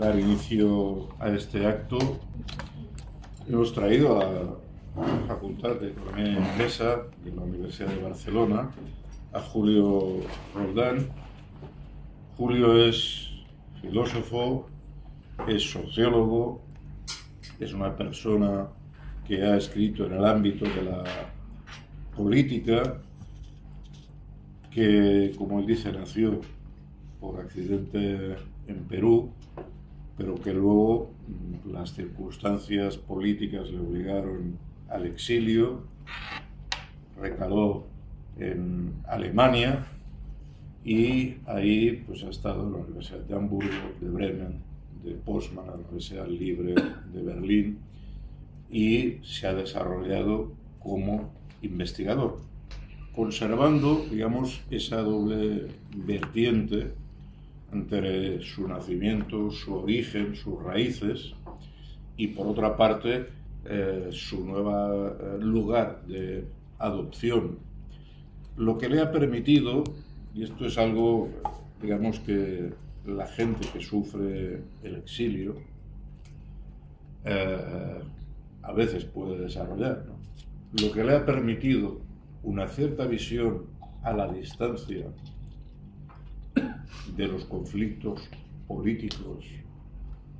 dar inicio a este acto, hemos traído a la Facultad de Economía y Empresa de la Universidad de Barcelona a Julio Roldán. Julio es filósofo, es sociólogo, es una persona que ha escrito en el ámbito de la política, que, como él dice, nació por accidente en Perú, pero que luego las circunstancias políticas le obligaron al exilio, recaló en Alemania y ahí pues ha estado en la Universidad de Hamburgo, de Bremen, de Potsdam, la Universidad Libre de Berlín, y se ha desarrollado como investigador, conservando, digamos, esa doble vertiente entre su nacimiento, su origen, sus raíces, y por otra parte su nuevo lugar de adopción, lo que le ha permitido, y esto es algo, digamos, que la gente que sufre el exilio a veces puede desarrollar, ¿no? Lo que le ha permitido una cierta visión a la distancia de los conflictos políticos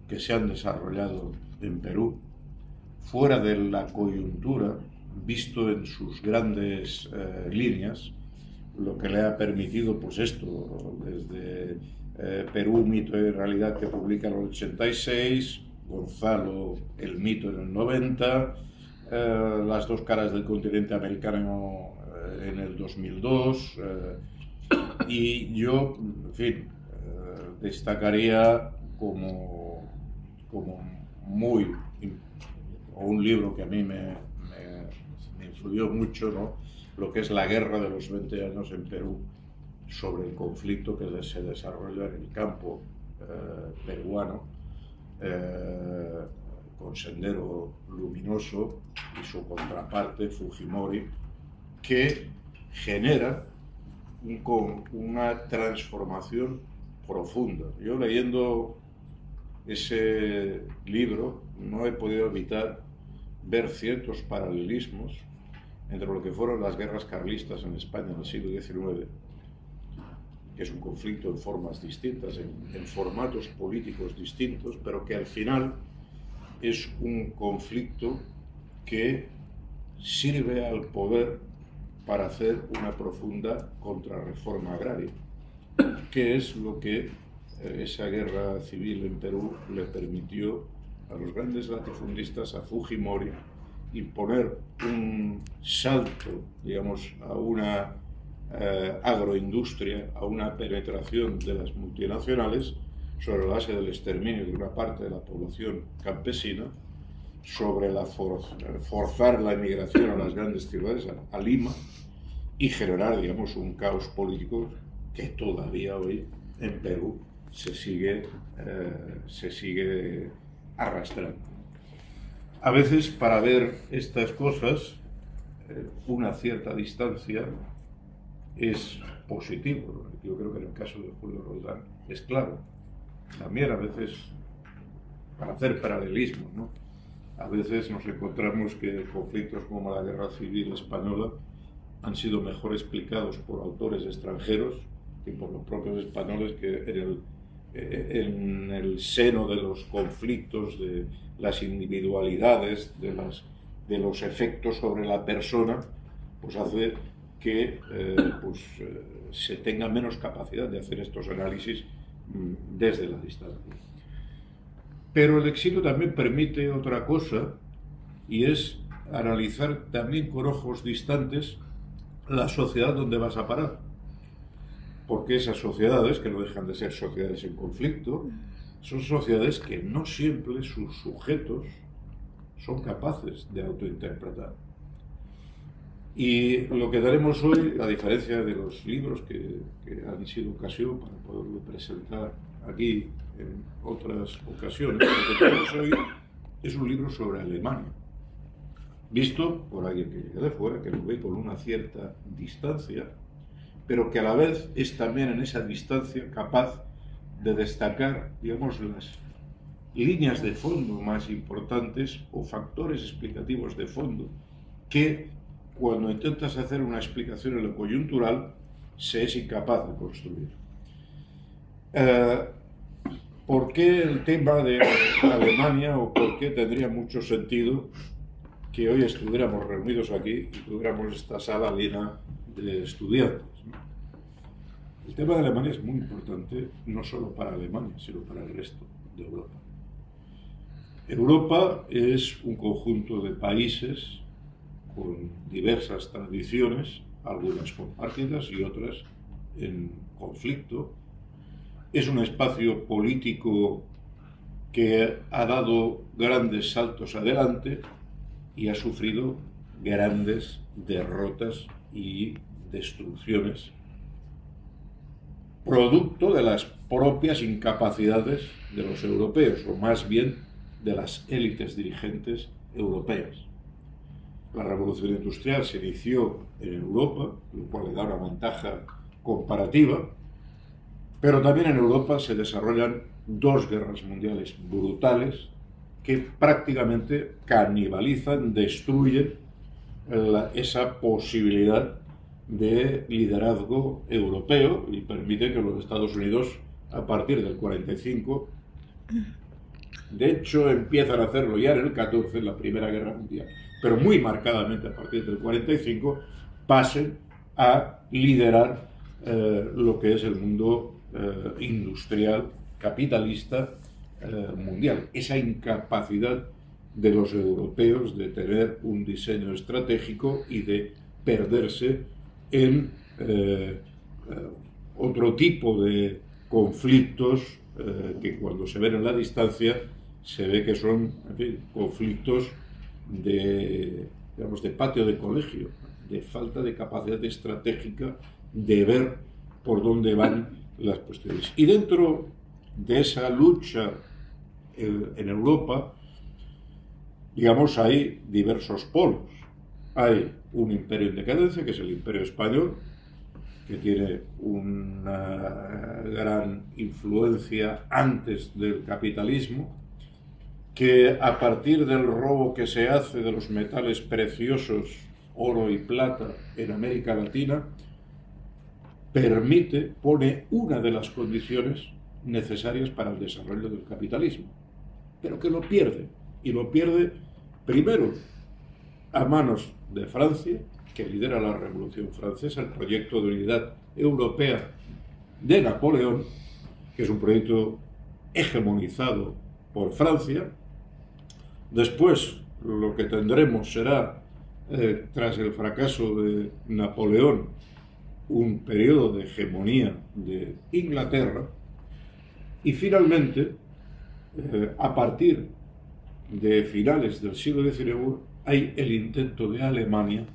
que se han desarrollado en Perú, fuera de la coyuntura, visto en sus grandes líneas, lo que le ha permitido, pues esto, desde Perú, mito y realidad, que publica en el 86, Gonzalo, el mito en el 90, Las dos caras del continente americano en el 2002, y yo, en fin, destacaría como un libro que a mí me influyó mucho, ¿no?, lo que es la guerra de los 20 años en Perú, sobre el conflicto que se desarrolla en el campo peruano, con Sendero Luminoso y su contraparte Fujimori, que genera una transformación profunda. Yo, leyendo ese libro, no he podido evitar ver ciertos paralelismos entre lo que fueron las guerras carlistas en España en el siglo XIX, que es un conflicto en formas distintas, en formatos políticos distintos, pero que al final es un conflicto que sirve al poder para hacer una profunda contrarreforma agraria, que es lo que esa guerra civil en Perú le permitió a los grandes latifundistas, a Fujimori, imponer un salto, digamos, a una agroindustria, a una penetración de las multinacionales sobre la base del exterminio de una parte de la población campesina, sobre forzar la emigración a las grandes ciudades, a Lima, y generar, digamos, un caos político que todavía hoy en Perú se sigue arrastrando. A veces, para ver estas cosas, una cierta distancia es positivo. Yo creo que en el caso de Julio Roldán es claro. También a veces, para hacer paralelismos, ¿no?, a veces nos encontramos que conflictos como la Guerra Civil Española han sido mejor explicados por autores extranjeros que por los propios españoles, que en el seno de los conflictos, de las individualidades, de los efectos sobre la persona, pues hace que se tenga menos capacidad de hacer estos análisis desde la distancia. Pero el exilio también permite otra cosa, y es analizar también con ojos distantes la sociedad donde vas a parar. Porque esas sociedades, que no dejan de ser sociedades en conflicto, son sociedades que no siempre sus sujetos son capaces de autointerpretar. Y lo que daremos hoy, a diferencia de los libros que han sido ocasión para poderlo presentar aquí en otras ocasiones, lo que tenemos hoy es un libro sobre Alemania, visto por alguien que llega de fuera, que lo ve con una cierta distancia, pero que a la vez es también en esa distancia capaz de destacar, digamos, las líneas de fondo más importantes o factores explicativos de fondo que cuando intentas hacer una explicación en lo coyuntural se es incapaz de construir. ¿Por qué el tema de Alemania o por qué tendría mucho sentido que hoy estuviéramos reunidos aquí y tuviéramos esta sala llena de estudiantes? El tema de Alemania es muy importante no solo para Alemania, sino para el resto de Europa. Europa es un conjunto de países con diversas tradiciones, algunas compartidas y otras en conflicto. Es un espacio político que ha dado grandes saltos adelante y ha sufrido grandes derrotas y destrucciones, producto de las propias incapacidades de los europeos, o más bien de las élites dirigentes europeas. La revolución industrial se inició en Europa, lo cual le da una ventaja comparativa, pero también en Europa se desarrollan dos guerras mundiales brutales que prácticamente canibalizan, destruyen esa posibilidad de liderazgo europeo y permiten que los Estados Unidos, a partir del 45, de hecho empiezan a hacerlo ya en el 14, en la Primera Guerra Mundial, pero muy marcadamente a partir del 45, pasen a liderar lo que es el mundo industrial, capitalista mundial. Esa incapacidad de los europeos de tener un diseño estratégico y de perderse en otro tipo de conflictos que cuando se ven en la distancia se ve que son, en fin, conflictos de, digamos, de patio de colegio, de falta de capacidad estratégica de ver por dónde van las cuestiones. Y dentro de esa lucha en Europa, digamos, hay diversos polos. Hay un imperio en decadencia, que es el Imperio Español, que tiene una gran influencia antes del capitalismo, que a partir del robo que se hace de los metales preciosos, oro y plata, en América Latina, pone una de las condiciones necesarias para el desarrollo del capitalismo, pero que lo pierde, y lo pierde primero a manos de Francia, que lidera la Revolución Francesa, el proyecto de unidad europea de Napoleón, que es un proyecto hegemonizado por Francia. Después lo que tendremos será, tras el fracaso de Napoleón, un periodo de hegemonía de Inglaterra, y finalmente, a partir de finales del siglo XIX, hay el intento de Alemania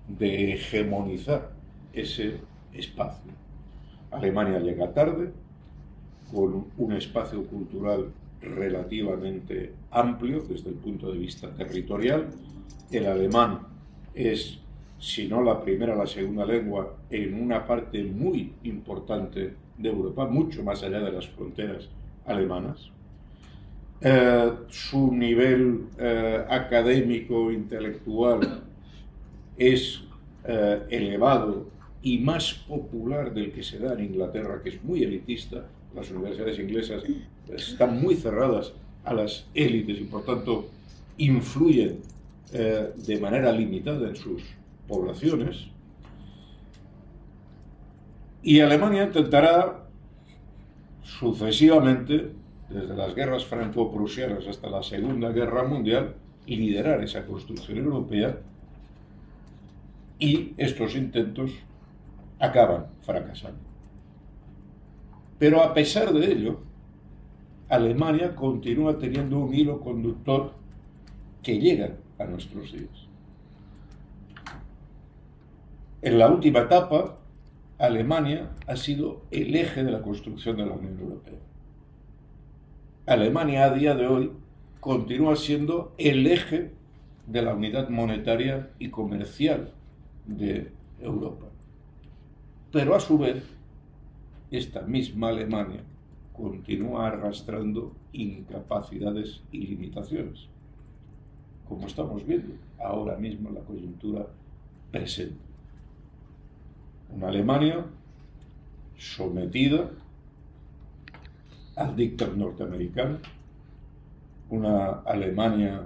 de hegemonizar ese espacio. Alemania llega tarde, con un espacio cultural relativamente amplio desde el punto de vista territorial. El alemán es, si no la primera, la segunda lengua en una parte muy importante de Europa, mucho más allá de las fronteras alemanas. Su nivel académico, intelectual es elevado y más popular del que se da en Inglaterra, que es muy elitista. Las universidades inglesas están muy cerradas a las élites y por tanto influyen de manera limitada en sus poblaciones. Y Alemania intentará sucesivamente, desde las guerras franco-prusianas hasta la Segunda Guerra Mundial, liderar esa construcción europea, y estos intentos acaban fracasando. Pero a pesar de ello, Alemania continúa teniendo un hilo conductor que llega a nuestros días. En la última etapa, Alemania ha sido el eje de la construcción de la Unión Europea. Alemania a día de hoy continúa siendo el eje de la unidad monetaria y comercial de Europa. Pero a su vez, esta misma Alemania, continúa arrastrando incapacidades y limitaciones, como estamos viendo ahora mismo en la coyuntura presente. Una Alemania sometida al dictado norteamericano, una Alemania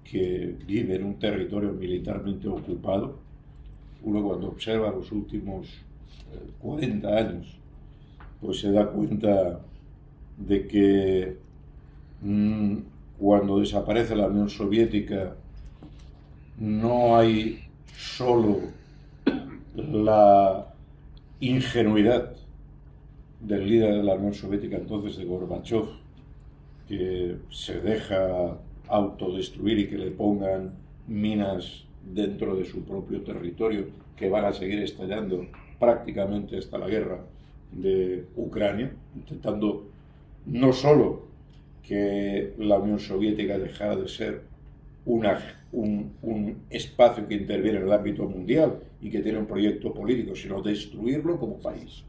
que vive en un territorio militarmente ocupado. Uno, cuando observa los últimos 40 años, pues se da cuenta de que cuando desaparece la Unión Soviética no hay solo la ingenuidad del líder de la Unión Soviética entonces, de Gorbachov, que se deja autodestruir y que le pongan minas dentro de su propio territorio que van a seguir estallando prácticamente hasta la guerra de Ucrania, intentando no solo que la Unión Soviética dejara de ser un espacio que interviene en el ámbito mundial y que tiene un proyecto político, sino destruirlo como país,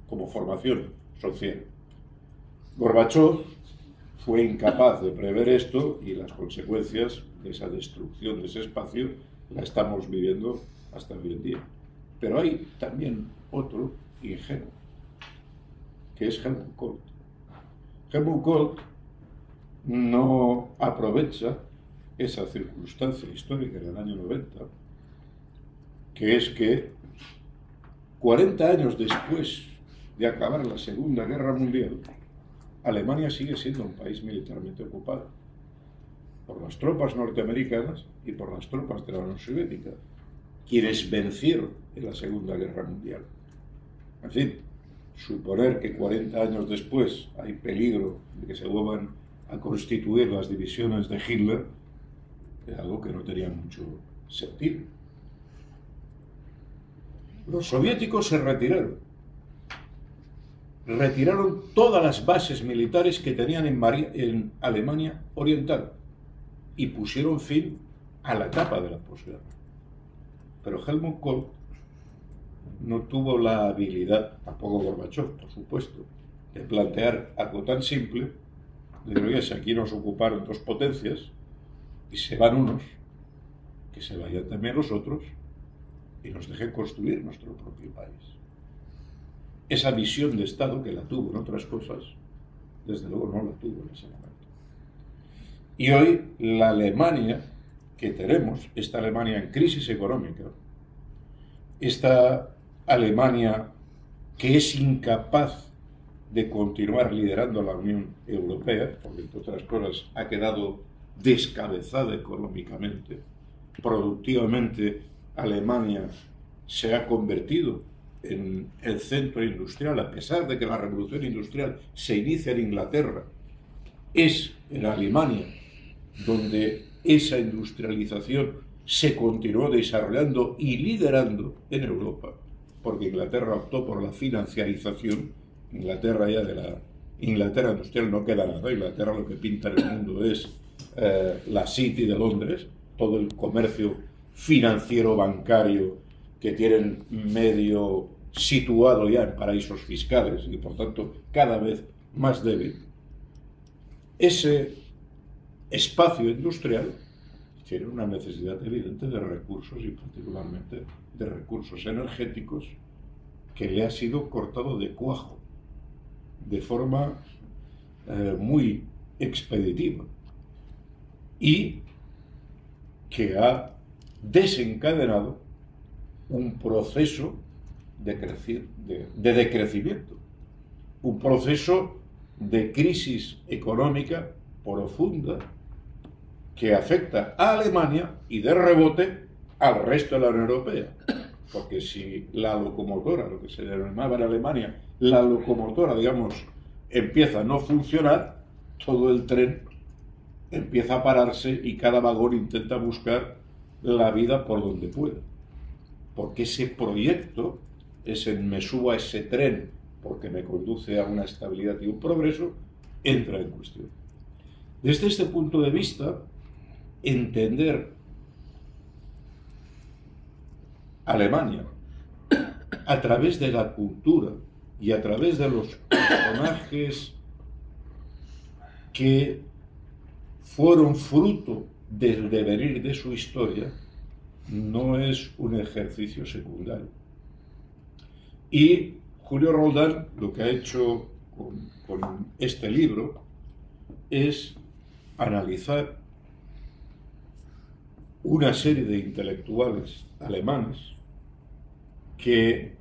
como formación social. Gorbachov fue incapaz de prever esto y las consecuencias de esa destrucción de ese espacio la estamos viviendo hasta hoy en día. Pero hay también otro ingenuo, que es Helmut Kohl. Helmut Kohl no aprovecha esa circunstancia histórica del año 90, que es que 40 años después de acabar la Segunda Guerra Mundial, Alemania sigue siendo un país militarmente ocupado por las tropas norteamericanas y por las tropas de la Unión Soviética, quienes vencieron en la Segunda Guerra Mundial. En fin, suponer que 40 años después hay peligro de que se vuelvan a constituir las divisiones de Hitler es algo que no tenía mucho sentido. Los soviéticos se retiraron todas las bases militares que tenían en Alemania Oriental y pusieron fin a la etapa de la posguerra. Pero Helmut Kohl no tuvo la habilidad, tampoco Gorbachov, por supuesto, de plantear algo tan simple, de decir, oye, si aquí nos ocuparon dos potencias y se van unos, que se vayan también los otros y nos dejen construir nuestro propio país. Esa visión de Estado, que la tuvo en otras cosas, desde luego no la tuvo en ese momento. Y hoy la Alemania que tenemos, esta Alemania en crisis económica, esta Alemania que es incapaz de continuar liderando la Unión Europea, porque entre otras cosas ha quedado descabezada económicamente, productivamente Alemania se ha convertido en el centro industrial, a pesar de que la revolución industrial se inicia en Inglaterra, es en Alemania donde esa industrialización se continuó desarrollando y liderando en Europa, porque Inglaterra optó por la financiarización. Inglaterra ya de la Inglaterra industrial no queda nada. Inglaterra lo que pinta en el mundo es la City de Londres, todo el comercio financiero bancario que tienen medio situado ya en paraísos fiscales y por tanto cada vez más débil. Ese espacio industrial tiene una necesidad evidente de recursos y particularmente de recursos energéticos que le ha sido cortado de cuajo de forma muy expeditiva y que ha desencadenado un proceso de decrecimiento, un proceso de crisis económica profunda que afecta a Alemania y de rebote al resto de la Unión Europea. Porque si la locomotora, lo que se denominaba en Alemania, la locomotora, digamos, empieza a no funcionar, todo el tren empieza a pararse y cada vagón intenta buscar la vida por donde pueda. Porque ese proyecto, me subo a ese tren porque me conduce a una estabilidad y un progreso, entra en cuestión. Desde este punto de vista, entender Alemania a través de la cultura y a través de los personajes que fueron fruto del devenir de su historia, no es un ejercicio secundario. Y Julio Roldán lo que ha hecho con este libro es analizar una serie de intelectuales alemanes que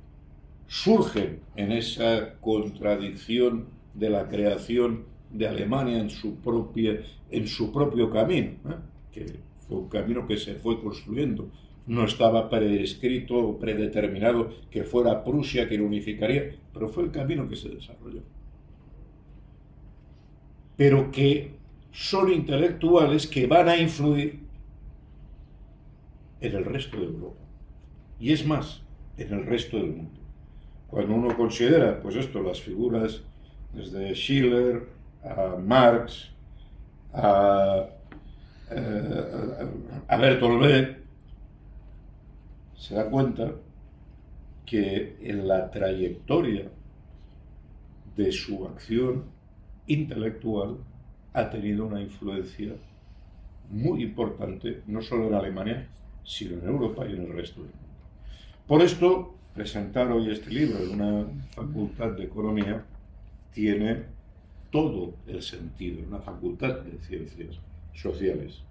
surgen en esa contradicción de la creación de Alemania en su propio camino, que fue un camino que se fue construyendo. No estaba prescrito o predeterminado que fuera Prusia quien unificaría, pero fue el camino que se desarrolló. Pero que son intelectuales que van a influir en el resto de Europa. Y es más, en el resto del mundo. Cuando uno considera, pues esto, las figuras desde Schiller a Marx, a Bertolt Brecht, se da cuenta que en la trayectoria de su acción intelectual ha tenido una influencia muy importante, no solo en Alemania, sino en Europa y en el resto del mundo. Por esto, presentar hoy este libro en una facultad de economía tiene todo el sentido, una facultad de ciencias sociales.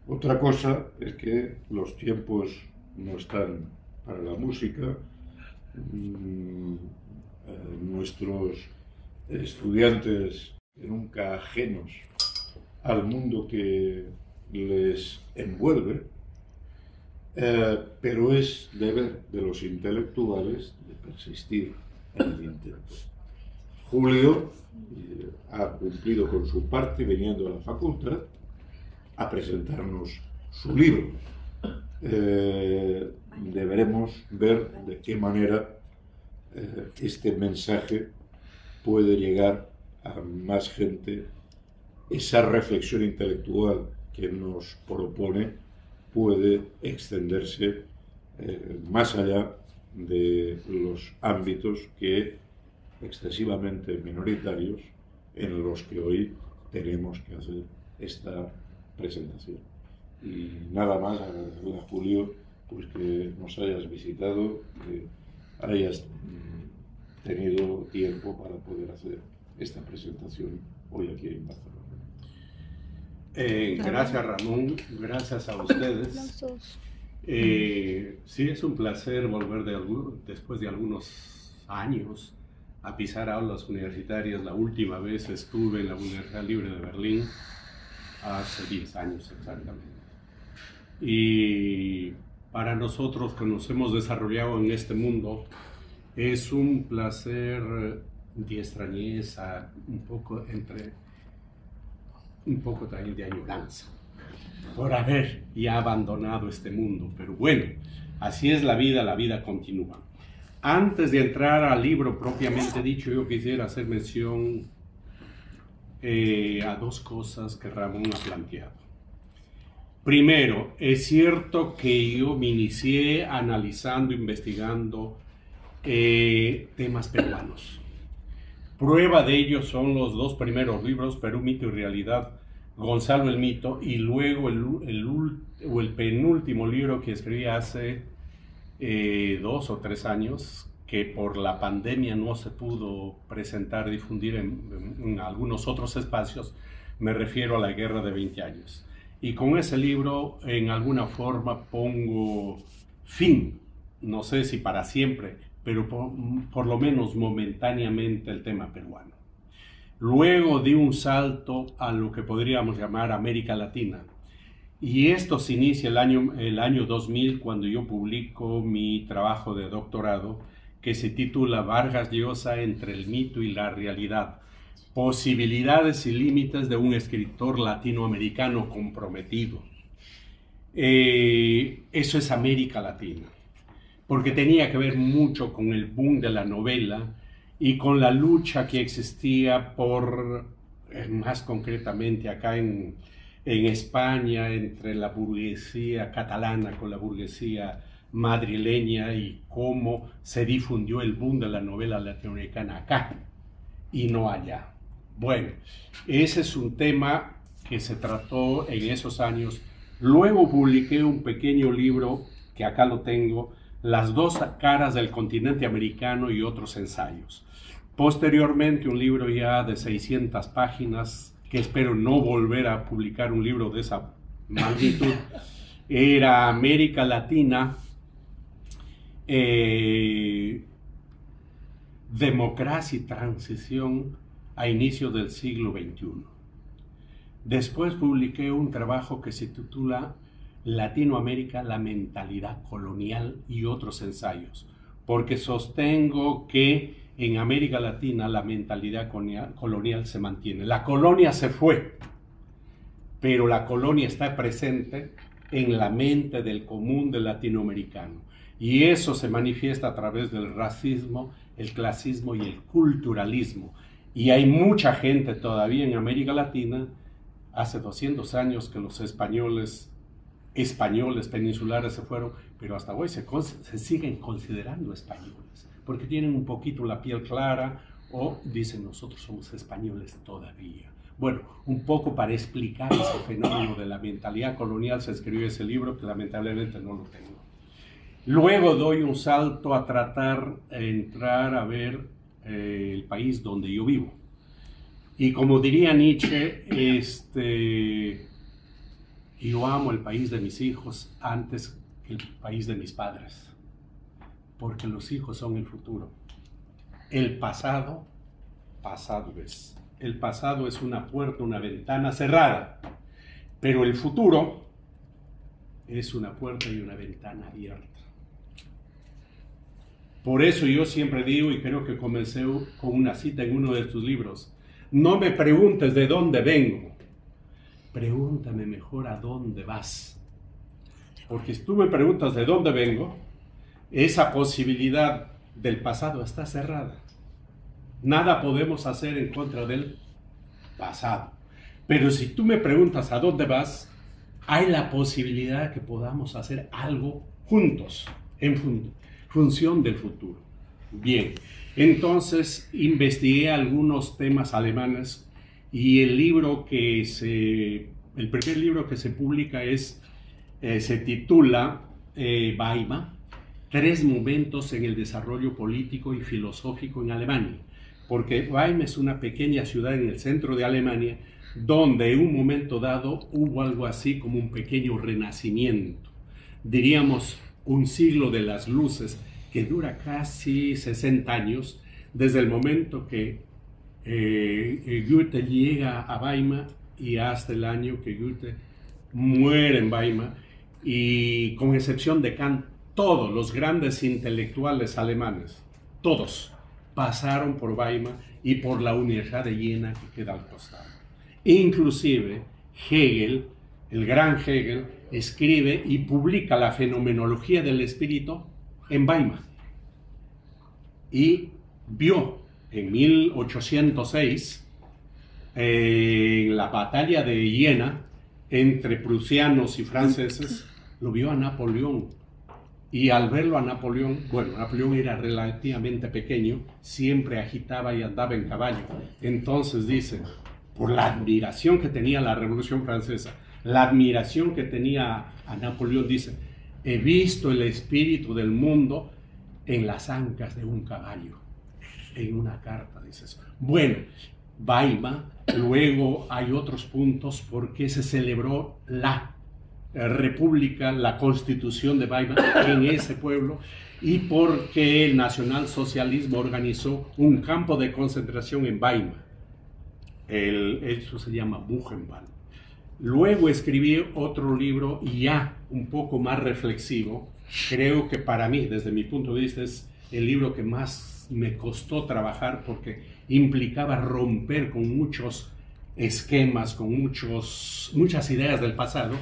Otra cosa es que los tiempos no están para la música. Nuestros estudiantes nunca ajenos al mundo que les envuelve, pero es deber de los intelectuales de persistir en el intento. Julio ha cumplido con su parte viniendo a la facultad a presentarnos su libro. Deberemos ver de qué manera este mensaje puede llegar a más gente. Esa reflexión intelectual que nos propone puede extenderse más allá de los ámbitos que excesivamente minoritarios en los que hoy tenemos que hacer esta presentación. Y nada más, agradecerle a Julio pues que nos hayas visitado, que hayas tenido tiempo para poder hacer esta presentación hoy aquí en Barcelona. Gracias, Ramón, gracias a ustedes. Sí, es un placer volver después de algunos años a pisar aulas universitarias. La última vez estuve en la Universidad Libre de Berlín hace 10 años exactamente. Y para nosotros que nos hemos desarrollado en este mundo, es un placer de extrañeza, un poco también de añoranza por haber ya abandonado este mundo. Pero bueno, así es la vida continúa. Antes de entrar al libro propiamente dicho, yo quisiera hacer mención a dos cosas que Ramón ha planteado. Primero, es cierto que yo me inicié analizando, investigando temas peruanos. Prueba de ello son los dos primeros libros, Perú, Mito y Realidad, Gonzalo el Mito, y luego el penúltimo libro que escribí hace 2 o 3 años, que por la pandemia no se pudo presentar, difundir en algunos otros espacios. Me refiero a La Guerra de 20 años. Y con ese libro, en alguna forma, pongo fin, no sé si para siempre, pero por lo menos momentáneamente, el tema peruano. Luego di un salto a lo que podríamos llamar América Latina. Y esto se inicia el año 2000, cuando yo publico mi trabajo de doctorado, que se titula Vargas Llosa entre el mito y la realidad. Posibilidades y límites de un escritor latinoamericano comprometido. Eso es América Latina, porque tenía que ver mucho con el boom de la novela y con la lucha que existía por, más concretamente acá en España, entre la burguesía catalana con la burguesía madrileña, y cómo se difundió el boom de la novela latinoamericana acá y no allá. Bueno, ese es un tema que se trató en esos años. Luego publiqué un pequeño libro, que acá lo tengo, Las dos caras del continente americano y otros ensayos. Posteriormente, un libro ya de 600 páginas, que espero no volver a publicar un libro de esa magnitud, era América Latina, democracia y transición a inicios del siglo XXI. Después publiqué un trabajo que se titula Latinoamérica, la mentalidad colonial y otros ensayos, porque sostengo que en América Latina la mentalidad colonial se mantiene. La colonia se fue, pero la colonia está presente en la mente del común del latinoamericano. Y eso se manifiesta a través del racismo, el clasismo y el culturalismo. Y hay mucha gente todavía en América Latina, hace 200 años que los españoles peninsulares se fueron, pero hasta hoy se siguen considerando españoles, porque tienen un poquito la piel clara o dicen nosotros somos españoles todavía. Bueno, un poco para explicar ese fenómeno de la mentalidad colonial se escribió ese libro, que lamentablemente no lo tengo. Luego doy un salto a tratar de entrar a ver el país donde yo vivo. Y como diría Nietzsche, yo amo el país de mis hijos antes que el país de mis padres, porque los hijos son el futuro. El pasado, pasado es. El pasado es una puerta, una ventana cerrada, pero el futuro es una puerta y una ventana abierta. Por eso yo siempre digo, y creo que comencé con una cita en uno de tus libros, no me preguntes de dónde vengo, pregúntame mejor a dónde vas. Porque si tú me preguntas de dónde vengo, esa posibilidad del pasado está cerrada. Nada podemos hacer en contra del pasado. Pero si tú me preguntas a dónde vas, hay la posibilidad que podamos hacer algo juntos, en función del futuro. Bien, entonces investigué algunos temas alemanes y el primer libro que se publica se titula Weimar, 3 momentos en el desarrollo político y filosófico en Alemania, porque Weimar es una pequeña ciudad en el centro de Alemania donde en un momento dado hubo algo así como un pequeño renacimiento, diríamos un siglo de las luces que dura casi 60 años desde el momento que Goethe llega a Weimar y hasta el año que Goethe muere en Weimar, y con excepción de Kant, todos los grandes intelectuales alemanes, todos pasaron por Weimar y por la Universidad de Jena que queda al costado. Inclusive Hegel, el gran Hegel, escribe y publica la fenomenología del espíritu en Weimar. Y vio en 1806, en la batalla de Jena, entre prusianos y franceses, lo vio a Napoleón. Y al verlo a Napoleón, bueno, Napoleón era relativamente pequeño, siempre agitaba y andaba en caballo. Entonces dice, por la admiración que tenía la Revolución Francesa, la admiración que tenía a Napoleón, dice, he visto el espíritu del mundo en las ancas de un caballo. En una carta, dice eso. Bueno, Weimar, luego hay otros puntos porque se celebró la República, la Constitución de Weimar en ese pueblo, y porque el nacionalsocialismo organizó un campo de concentración en Weimar. Eso se llama Buchenwald. Luego escribí otro libro ya un poco más reflexivo. Creo que para mí, desde mi punto de vista, es el libro que más me costó trabajar porque implicaba romper con muchos esquemas, con muchas ideas del pasado,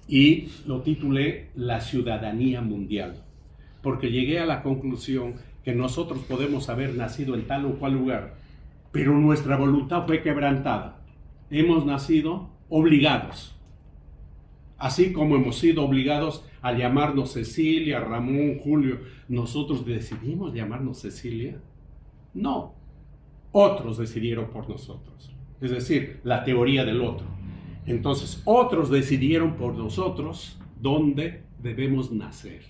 y lo titulé La ciudadanía mundial, porque llegué a la conclusión que nosotros podemos haber nacido en tal o cual lugar, pero nuestra voluntad fue quebrantada. Hemos nacido obligados, así como hemos sido obligados a llamarnos Cecilia, Ramón, Julio. ¿Nosotros decidimos llamarnos Cecilia? No. otros decidieron por nosotros. Es decir, la teoría del otro. Entonces, otros decidieron por nosotros dónde debemos nacer.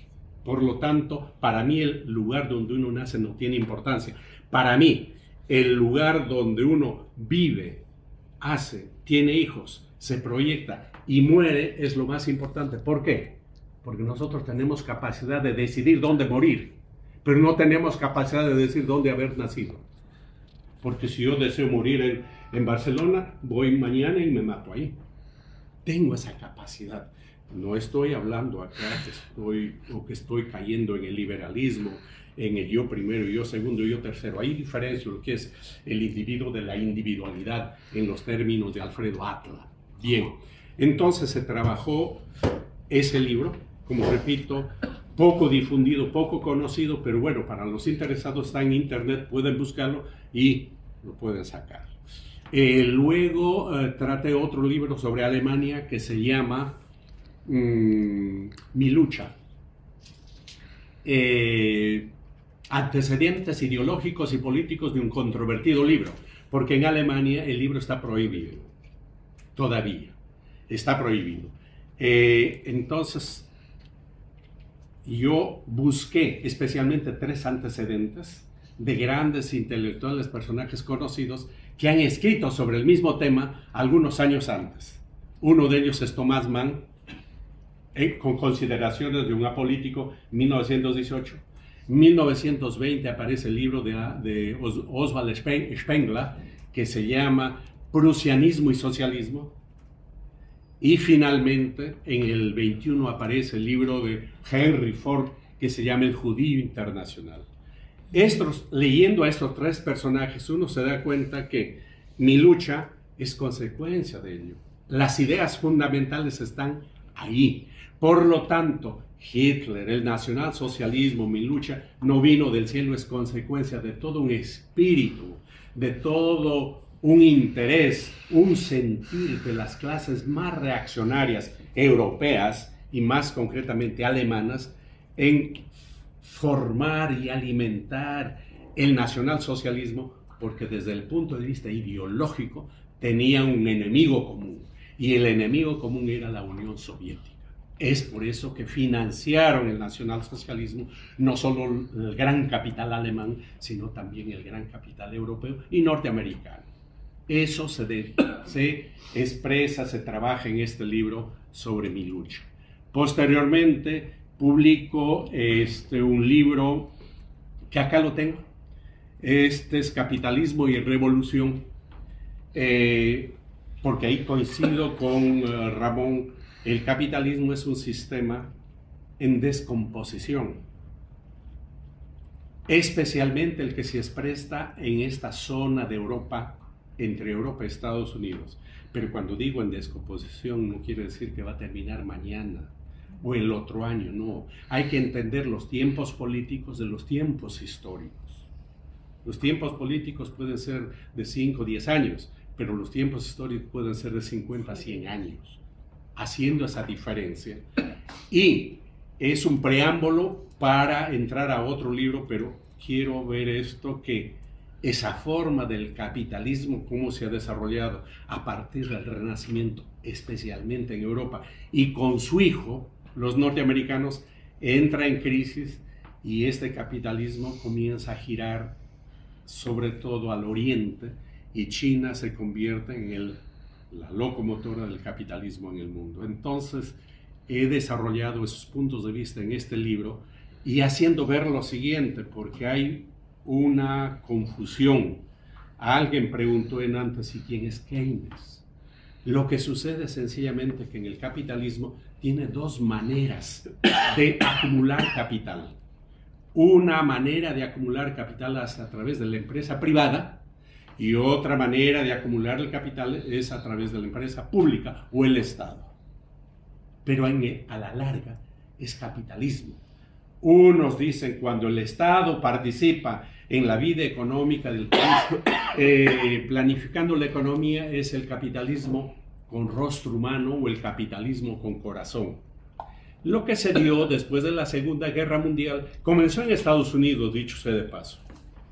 Por lo tanto, para mí el lugar donde uno nace no tiene importancia. Para mí, el lugar donde uno vive, hace, tiene hijos, se proyecta y muere es lo más importante. ¿Por qué? Porque nosotros tenemos capacidad de decidir dónde morir, pero no tenemos capacidad de decir dónde haber nacido. Porque si yo deseo morir en Barcelona, voy mañana y me mato ahí. Tengo esa capacidad. No estoy hablando acá que estoy cayendo en el liberalismo, en el yo primero, yo segundo, yo tercero. Hay diferencia lo que es el individuo de la individualidad en los términos de Alfredo Atla. Bien, entonces se trabajó ese libro, como repito, poco difundido, poco conocido, pero bueno, para los interesados está en internet, pueden buscarlo y lo pueden sacar. Luego traté otro libro sobre Alemania que se llama Mi lucha. Antecedentes ideológicos y políticos de un controvertido libro, porque en Alemania el libro está prohibido, todavía, está prohibido. Entonces, yo busqué especialmente 3 antecedentes de grandes intelectuales, personajes conocidos, que han escrito sobre el mismo tema algunos años antes. Uno de ellos es Thomas Mann, con consideraciones de un apolítico, 1918. 1920 aparece el libro de Oswald Spengler, que se llama Prusianismo y Socialismo. Y finalmente, en el 21 aparece el libro de Henry Ford, que se llama El Judío Internacional. Leyendo a estos 3 personajes, uno se da cuenta que mi lucha es consecuencia de ello. Las ideas fundamentales están ahí. Por lo tanto, Hitler, el nacionalsocialismo, mi lucha, no vino del cielo, es consecuencia de todo un espíritu, de todo un interés, un sentir de las clases más reaccionarias europeas y más concretamente alemanas en formar y alimentar el nacionalsocialismo, porque desde el punto de vista ideológico tenían un enemigo común y el enemigo común era la Unión Soviética. Es por eso que financiaron el nacionalsocialismo, no solo el gran capital alemán, sino también el gran capital europeo y norteamericano. Eso se expresa, se trabaja en este libro sobre mi lucha. Posteriormente publico un libro que acá lo tengo. Este es Capitalismo y Revolución, porque ahí coincido con Ramón. El capitalismo es un sistema en descomposición, especialmente el que se expresa en esta zona de Europa, entre Europa y Estados Unidos. Pero cuando digo en descomposición no quiere decir que va a terminar mañana o el otro año, no. Hay que entender los tiempos políticos de los tiempos históricos. Los tiempos políticos pueden ser de 5 o 10 años, pero los tiempos históricos pueden ser de 50 a 100 años. Haciendo esa diferencia. Y es un preámbulo para entrar a otro libro, pero quiero ver esto, que esa forma del capitalismo, cómo se ha desarrollado a partir del Renacimiento, especialmente en Europa, y con su hijo, los norteamericanos, entra en crisis y este capitalismo comienza a girar sobre todo al oriente y China se convierte en la locomotora del capitalismo en el mundo. Entonces, he desarrollado esos puntos de vista en este libro y haciendo ver lo siguiente, porque hay una confusión. Alguien preguntó antes, ¿y quién es Keynes? Lo que sucede es sencillamente que en el capitalismo tiene 2 maneras de acumular capital. Una manera de acumular capital es a través de la empresa privada, y otra manera de acumular el capital es a través de la empresa pública o el Estado. Pero a la larga es capitalismo. Unos dicen cuando el Estado participa en la vida económica del país, planificando la economía, es el capitalismo con rostro humano o el capitalismo con corazón. Lo que se dio después de la Segunda Guerra Mundial comenzó en Estados Unidos, dicho sea de paso,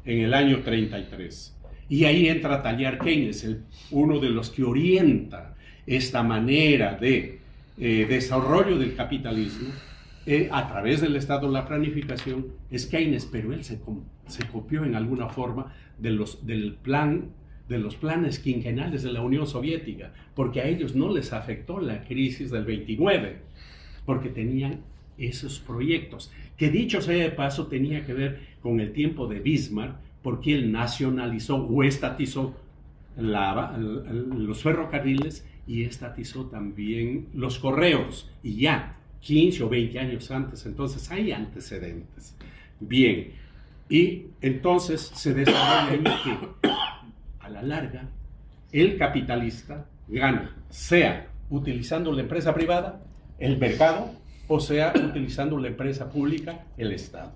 en el año 33. Y ahí entra a tallar Keynes, uno de los que orienta esta manera de desarrollo del capitalismo a través del Estado, la planificación, es Keynes, pero él se copió en alguna forma de los planes quinquenales de la Unión Soviética, porque a ellos no les afectó la crisis del 29, porque tenían esos proyectos, que dicho sea de paso tenía que ver con el tiempo de Bismarck, porque él nacionalizó o estatizó los ferrocarriles y estatizó también los correos, y ya 15 o 20 años antes, entonces hay antecedentes. Bien, y entonces se desarrolla ahí que a la larga el capitalista gana, sea utilizando la empresa privada, el mercado, o sea utilizando la empresa pública, el Estado.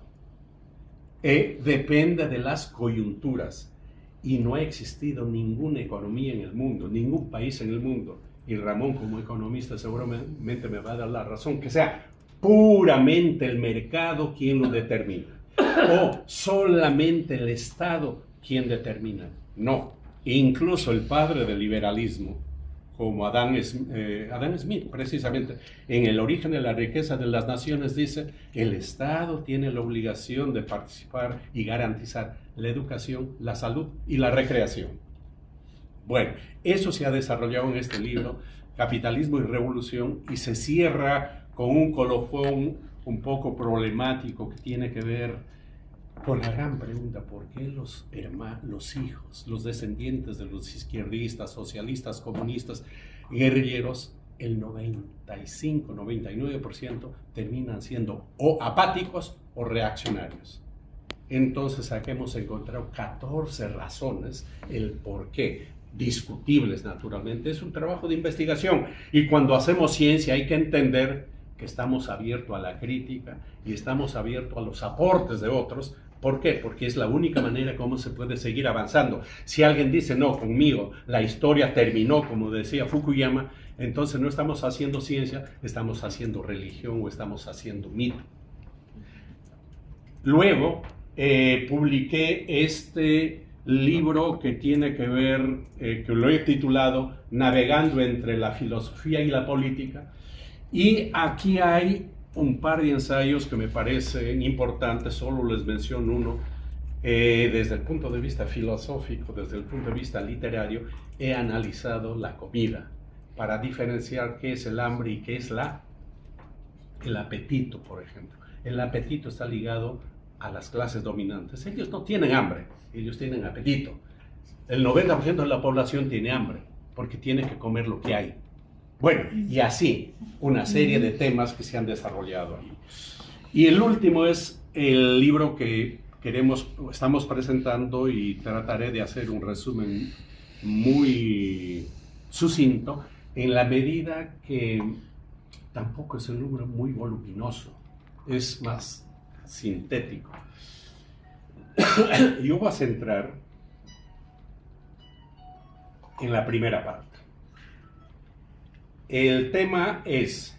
Depende de las coyunturas, y no ha existido ninguna economía en el mundo, ningún país en el mundo, y Ramón como economista seguramente me va a dar la razón, que sea puramente el mercado quien lo determina, o solamente el Estado quien determina. No, incluso el padre del liberalismo, como Adam Smith, precisamente, en El origen de la riqueza de las naciones, dice: el Estado tiene la obligación de participar y garantizar la educación, la salud y la recreación. Bueno, eso se ha desarrollado en este libro, Capitalismo y Revolución, y se cierra con un colofón un poco problemático que tiene que ver con la gran pregunta: ¿por qué los hijos, los descendientes de los izquierdistas, socialistas, comunistas, guerrilleros, el 95-99% terminan siendo o apáticos o reaccionarios? Entonces aquí hemos encontrado 14 razones, el por qué, discutibles naturalmente. Es un trabajo de investigación, y cuando hacemos ciencia hay que entender que estamos abiertos a la crítica y estamos abiertos a los aportes de otros. ¿Por qué? Porque es la única manera como se puede seguir avanzando. Si alguien dice: no, conmigo la historia terminó, como decía Fukuyama, entonces no estamos haciendo ciencia, estamos haciendo religión o estamos haciendo mito. Luego publiqué este libro que tiene que ver, que lo he titulado Navegando entre la filosofía y la política, y aquí hay un par de ensayos que me parecen importantes, solo les menciono uno. Desde el punto de vista filosófico, desde el punto de vista literario, he analizado la comida para diferenciar qué es el hambre y qué es el apetito, por ejemplo. El apetito está ligado a las clases dominantes. Ellos no tienen hambre, ellos tienen apetito. El 90% de la población tiene hambre porque tiene que comer lo que hay. Bueno, y así, una serie de temas que se han desarrollado ahí. Y el último es el libro que estamos presentando, y trataré de hacer un resumen muy sucinto, en la medida que tampoco es un libro muy voluminoso, es más sintético. Yo voy a centrar en la primera parte. El tema es: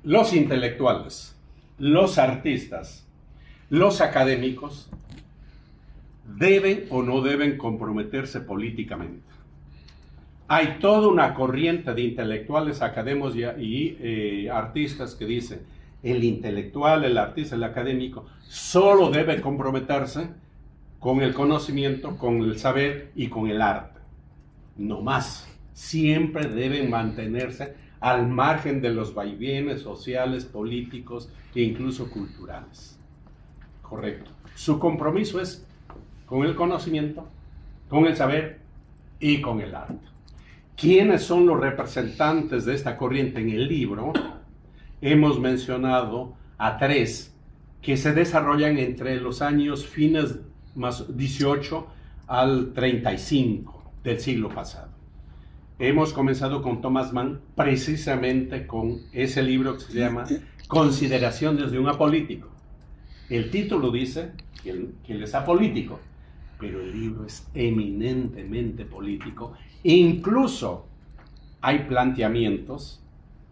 los intelectuales, los artistas, los académicos deben o no deben comprometerse políticamente. Hay toda una corriente de intelectuales, académicos y artistas que dicen: el intelectual, el artista, el académico solo debe comprometerse con el conocimiento, con el saber y con el arte. No más. Siempre deben mantenerse al margen de los vaivenes sociales, políticos e incluso culturales. Correcto. Su compromiso es con el conocimiento, con el saber y con el arte. ¿Quiénes son los representantes de esta corriente en el libro? Hemos mencionado a 3 que se desarrollan entre los años fines más 18 al 35 del siglo pasado. Hemos comenzado con Thomas Mann, precisamente con ese libro que se llama Consideraciones de un apolítico. El título dice que él es apolítico, pero el libro es eminentemente político. Incluso hay planteamientos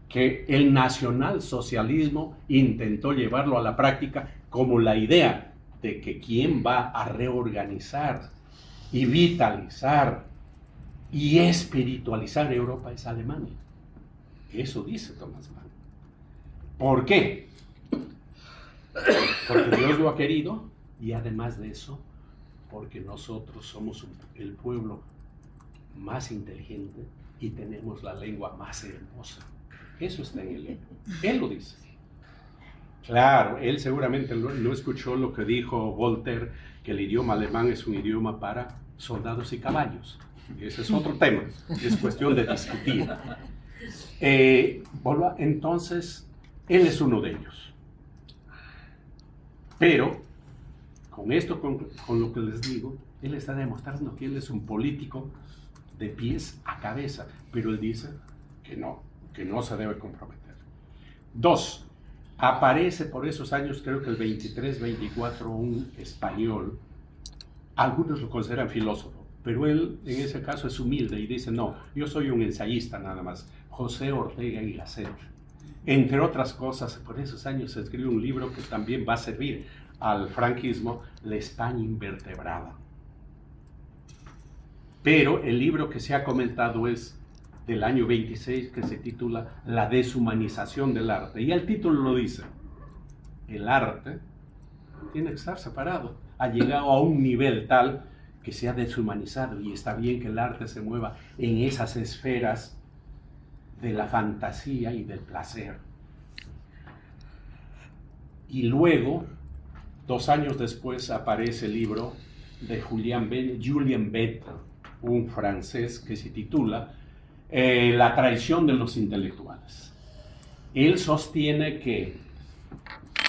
que el nacionalsocialismo intentó llevarlo a la práctica, como la idea de que quién va a reorganizar y vitalizar y espiritualizar Europa es Alemania. Eso dice Thomas Mann. ¿Por qué? Porque Dios lo ha querido, y además de eso, porque nosotros somos el pueblo más inteligente y tenemos la lengua más hermosa. Eso está en el libro. Él lo dice. Claro, él seguramente no escuchó lo que dijo Voltaire, que el idioma alemán es un idioma para soldados y caballos. Ese es otro tema, es cuestión de discutir. Entonces, él es uno de ellos. Pero, con esto, con lo que les digo, él está demostrando que él es un político de pies a cabeza, pero él dice que no se debe comprometer. 2. Aparece por esos años, creo que el 23, 24, un español, algunos lo consideran filósofo, pero él en ese caso es humilde y dice, no, yo soy un ensayista nada más, José Ortega y Gasset. Entre otras cosas, por esos años se escribe un libro que también va a servir al franquismo, La España invertebrada. Pero el libro que se ha comentado es del año 26, que se titula La deshumanización del arte. Y el título lo dice, el arte tiene que estar separado. Ha llegado a un nivel tal que se ha deshumanizado, y está bien que el arte se mueva en esas esferas de la fantasía y del placer. Y luego, 2 años después, aparece el libro de Julien Bette, un francés, que se titula La traición de los intelectuales. Él sostiene que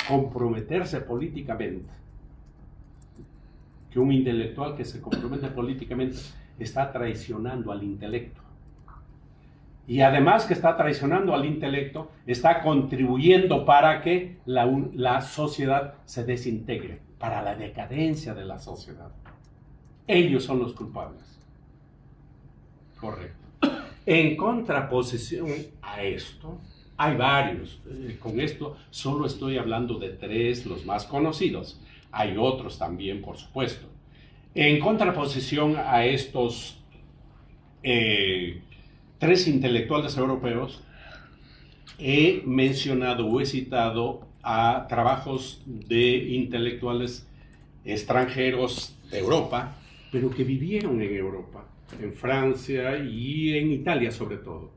comprometerse políticamente, que un intelectual que se compromete políticamente está traicionando al intelecto. Y además que está traicionando al intelecto, está contribuyendo para que la sociedad se desintegre, para la decadencia de la sociedad. Ellos son los culpables. Correcto. En contraposición a esto, hay varios. Con esto solo estoy hablando de 3, los más conocidos. Hay otros también, por supuesto. En contraposición a estos 3 intelectuales europeos, he mencionado o he citado a trabajos de intelectuales extranjeros de Europa, pero que vivieron en Europa, en Francia y en Italia sobre todo.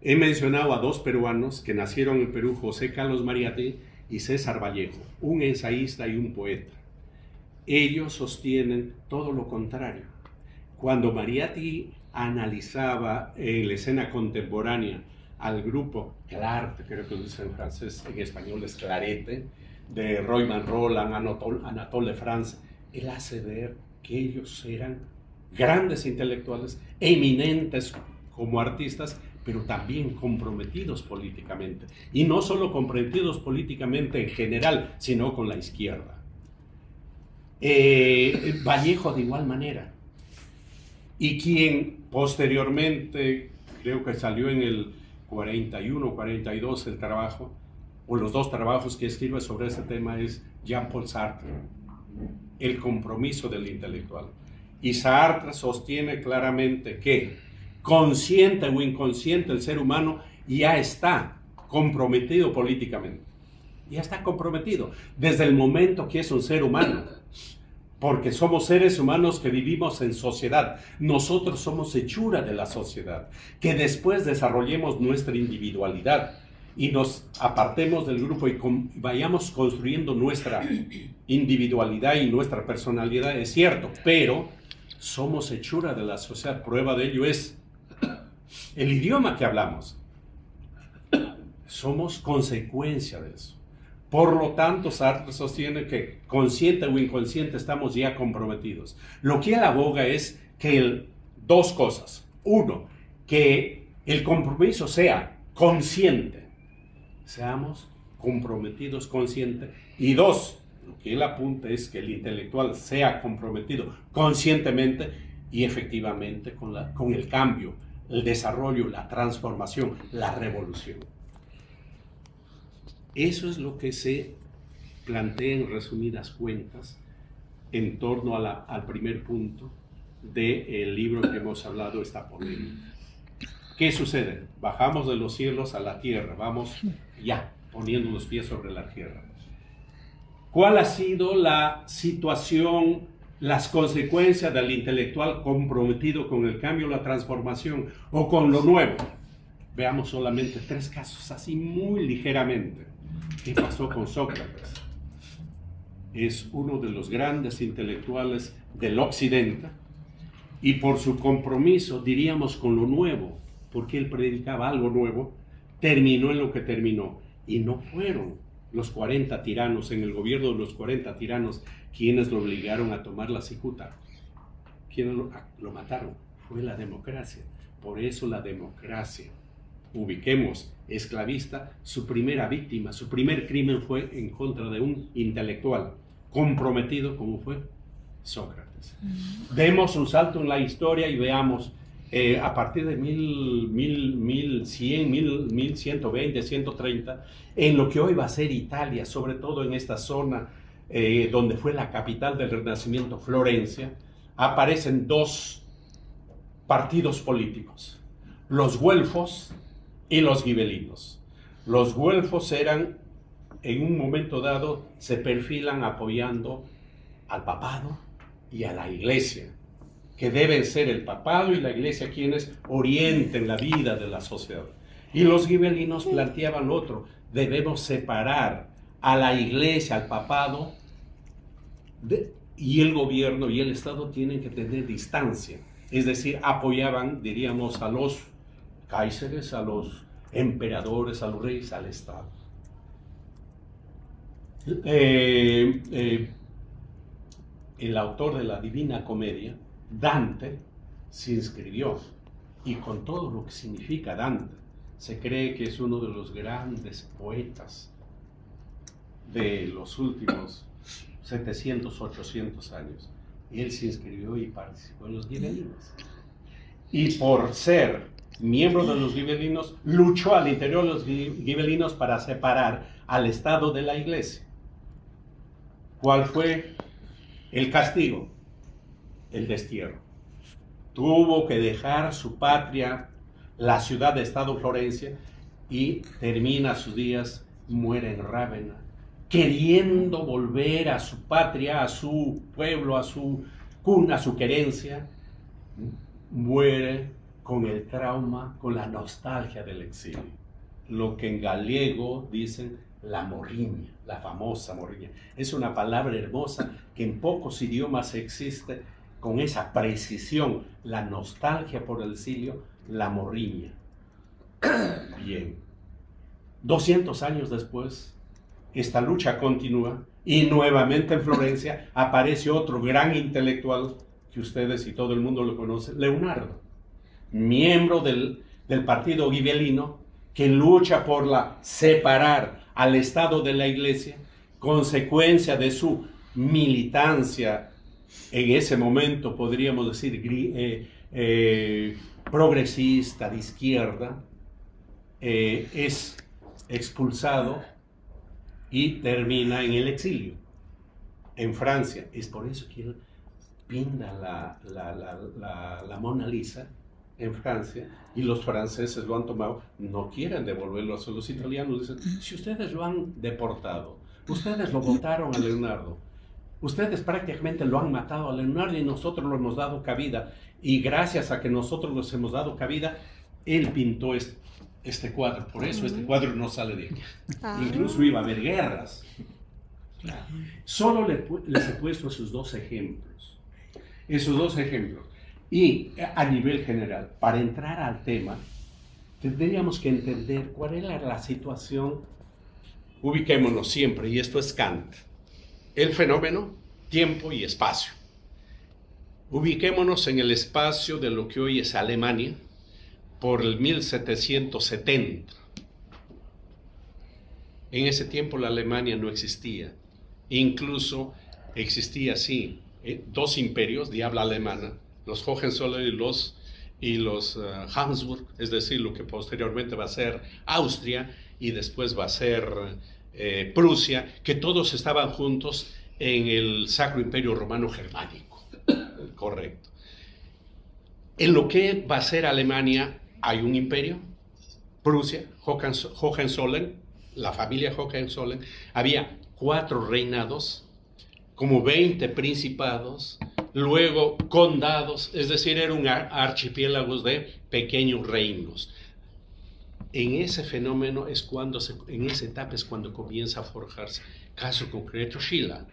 He mencionado a 2 peruanos que nacieron en Perú, José Carlos Mariátegui y César Vallejo, un ensayista y un poeta. Ellos sostienen todo lo contrario. Cuando Mariátegui analizaba en la escena contemporánea al grupo Clarté, creo que lo dice en francés, en español es Clarete, de Royman Roland, Anatole France, él hace ver que ellos eran grandes intelectuales, eminentes como artistas, pero también comprometidos políticamente. Y no solo comprometidos políticamente en general, sino con la izquierda. Vallejo de igual manera. Y quien posteriormente, creo que salió en el 41, 42 el trabajo, o los 2 trabajos que escribe sobre este tema, es Jean-Paul Sartre, El compromiso del intelectual. Y Sartre sostiene claramente que, consciente o inconsciente, el ser humano ya está comprometido políticamente. Ya está comprometido desde el momento que es un ser humano. Porque somos seres humanos que vivimos en sociedad. Nosotros somos hechura de la sociedad. Que después desarrollemos nuestra individualidad y nos apartemos del grupo y vayamos construyendo nuestra individualidad y nuestra personalidad, es cierto, pero somos hechura de la sociedad. Prueba de ello es el idioma que hablamos. Somos consecuencia de eso. Por lo tanto, Sartre sostiene que consciente o inconsciente estamos ya comprometidos. Lo que él aboga es que 2 cosas. 1, que el compromiso sea consciente. Seamos comprometidos consciente. Y 2, lo que él apunta es que el intelectual sea comprometido conscientemente y efectivamente con el cambio, el desarrollo, la transformación, la revolución. Eso es lo que se plantea en resumidas cuentas en torno al primer punto, del libro que hemos hablado está por venir. ¿Qué sucede? Bajamos de los cielos a la tierra, vamos ya poniendo los pies sobre la tierra. ¿Cuál ha sido la situación, las consecuencias del intelectual comprometido con el cambio, la transformación o con lo nuevo? Veamos solamente 3 casos, así muy ligeramente. ¿Qué pasó con Sócrates? Es uno de los grandes intelectuales del occidente y por su compromiso, diríamos, con lo nuevo, porque él predicaba algo nuevo, terminó en lo que terminó. Y no fueron los 40 tiranos, en el gobierno de los 40 tiranos, quienes lo obligaron a tomar la cicuta. ¿Quiénes lo mataron? Fue la democracia. Por eso la democracia, ubiquemos, esclavista, su primera víctima, su primer crimen fue en contra de un intelectual comprometido como fue Sócrates. Demos un salto en la historia y veamos a partir de 1100, 1120, 130, en lo que hoy va a ser Italia, sobre todo en esta zona donde fue la capital del Renacimiento, Florencia, aparecen 2 partidos políticos, los güelfos y los gibelinos. Los güelfos eran, en un momento dado, se perfilan apoyando al papado y a la iglesia, que deben ser el papado y la iglesia quienes orienten la vida de la sociedad. Y los gibelinos planteaban lo otro: debemos separar a la iglesia, al papado, y el gobierno y el Estado tienen que tener distancia. Es decir, apoyaban, diríamos, a los cáiseres, a los emperadores, a los reyes, al Estado. El autor de la Divina Comedia, Dante, se inscribió, y con todo lo que significa Dante, se cree que es uno de los grandes poetas de los últimos 700, 800 años. Él se inscribió y participó en los gibelinos. Y por ser miembro de los gibelinos, luchó al interior de los gibelinos para separar al Estado de la Iglesia. ¿Cuál fue el castigo? El destierro. Tuvo que dejar su patria, la ciudad de Estado Florencia, y termina sus días, muere en Rávena, queriendo volver a su patria, a su pueblo, a su cuna, a su querencia. Muere con el trauma, con la nostalgia del exilio. Lo que en gallego dicen la morriña, la famosa morriña. Es una palabra hermosa que en pocos idiomas existe con esa precisión. La nostalgia por el exilio, la morriña. Bien. 200 años después, esta lucha continúa y nuevamente en Florencia aparece otro gran intelectual que ustedes y todo el mundo lo conocen, Leonardo, miembro del partido gibelino, que lucha por separar al Estado de la Iglesia, consecuencia de su militancia, en ese momento podríamos decir progresista, de izquierda, es expulsado y termina en el exilio, en Francia. Es por eso que él pinta la Mona Lisa en Francia, y los franceses lo han tomado, no quieren devolverlo a los italianos. Dicen, si ustedes lo han deportado, ustedes lo votaron a Leonardo, ustedes prácticamente lo han matado a Leonardo y nosotros lo hemos dado cabida, y gracias a que nosotros les hemos dado cabida, él pintó este cuadro. Por eso este cuadro no sale de aquí. Incluso iba a haber guerras. Solo les he puesto esos 2 ejemplos. Esos 2 ejemplos. Y a nivel general, para entrar al tema, tendríamos que entender cuál era la situación. Ubiquémonos siempre, y esto es Kant, el fenómeno, tiempo y espacio. Ubiquémonos en el espacio de lo que hoy es Alemania, por el 1770. En ese tiempo la Alemania no existía. Incluso existía, sí, 2 imperios de habla alemana, los Hohenzollern y los Habsburg, es decir, lo que posteriormente va a ser Austria y después va a ser Prusia, que todos estaban juntos en el Sacro Imperio Romano Germánico. Correcto. En lo que va a ser Alemania hay un imperio, Prusia, Hohenzollern, la familia Hohenzollern, había 4 reinados, como 20 principados, luego condados, es decir, era un archipiélago de pequeños reinos. En ese fenómeno es cuando, en esa etapa es cuando comienza a forjarse. Caso concreto, Schiller.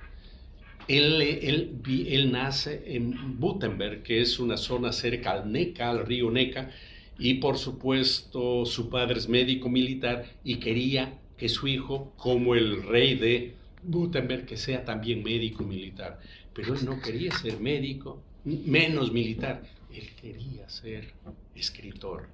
Él nace en Württemberg, que es una zona cerca al Neckar, al río Neckar, y por supuesto su padre es médico militar y quería que su hijo, como el rey de Württemberg, que sea también médico militar. Pero él no quería ser médico, menos militar, él quería ser escritor.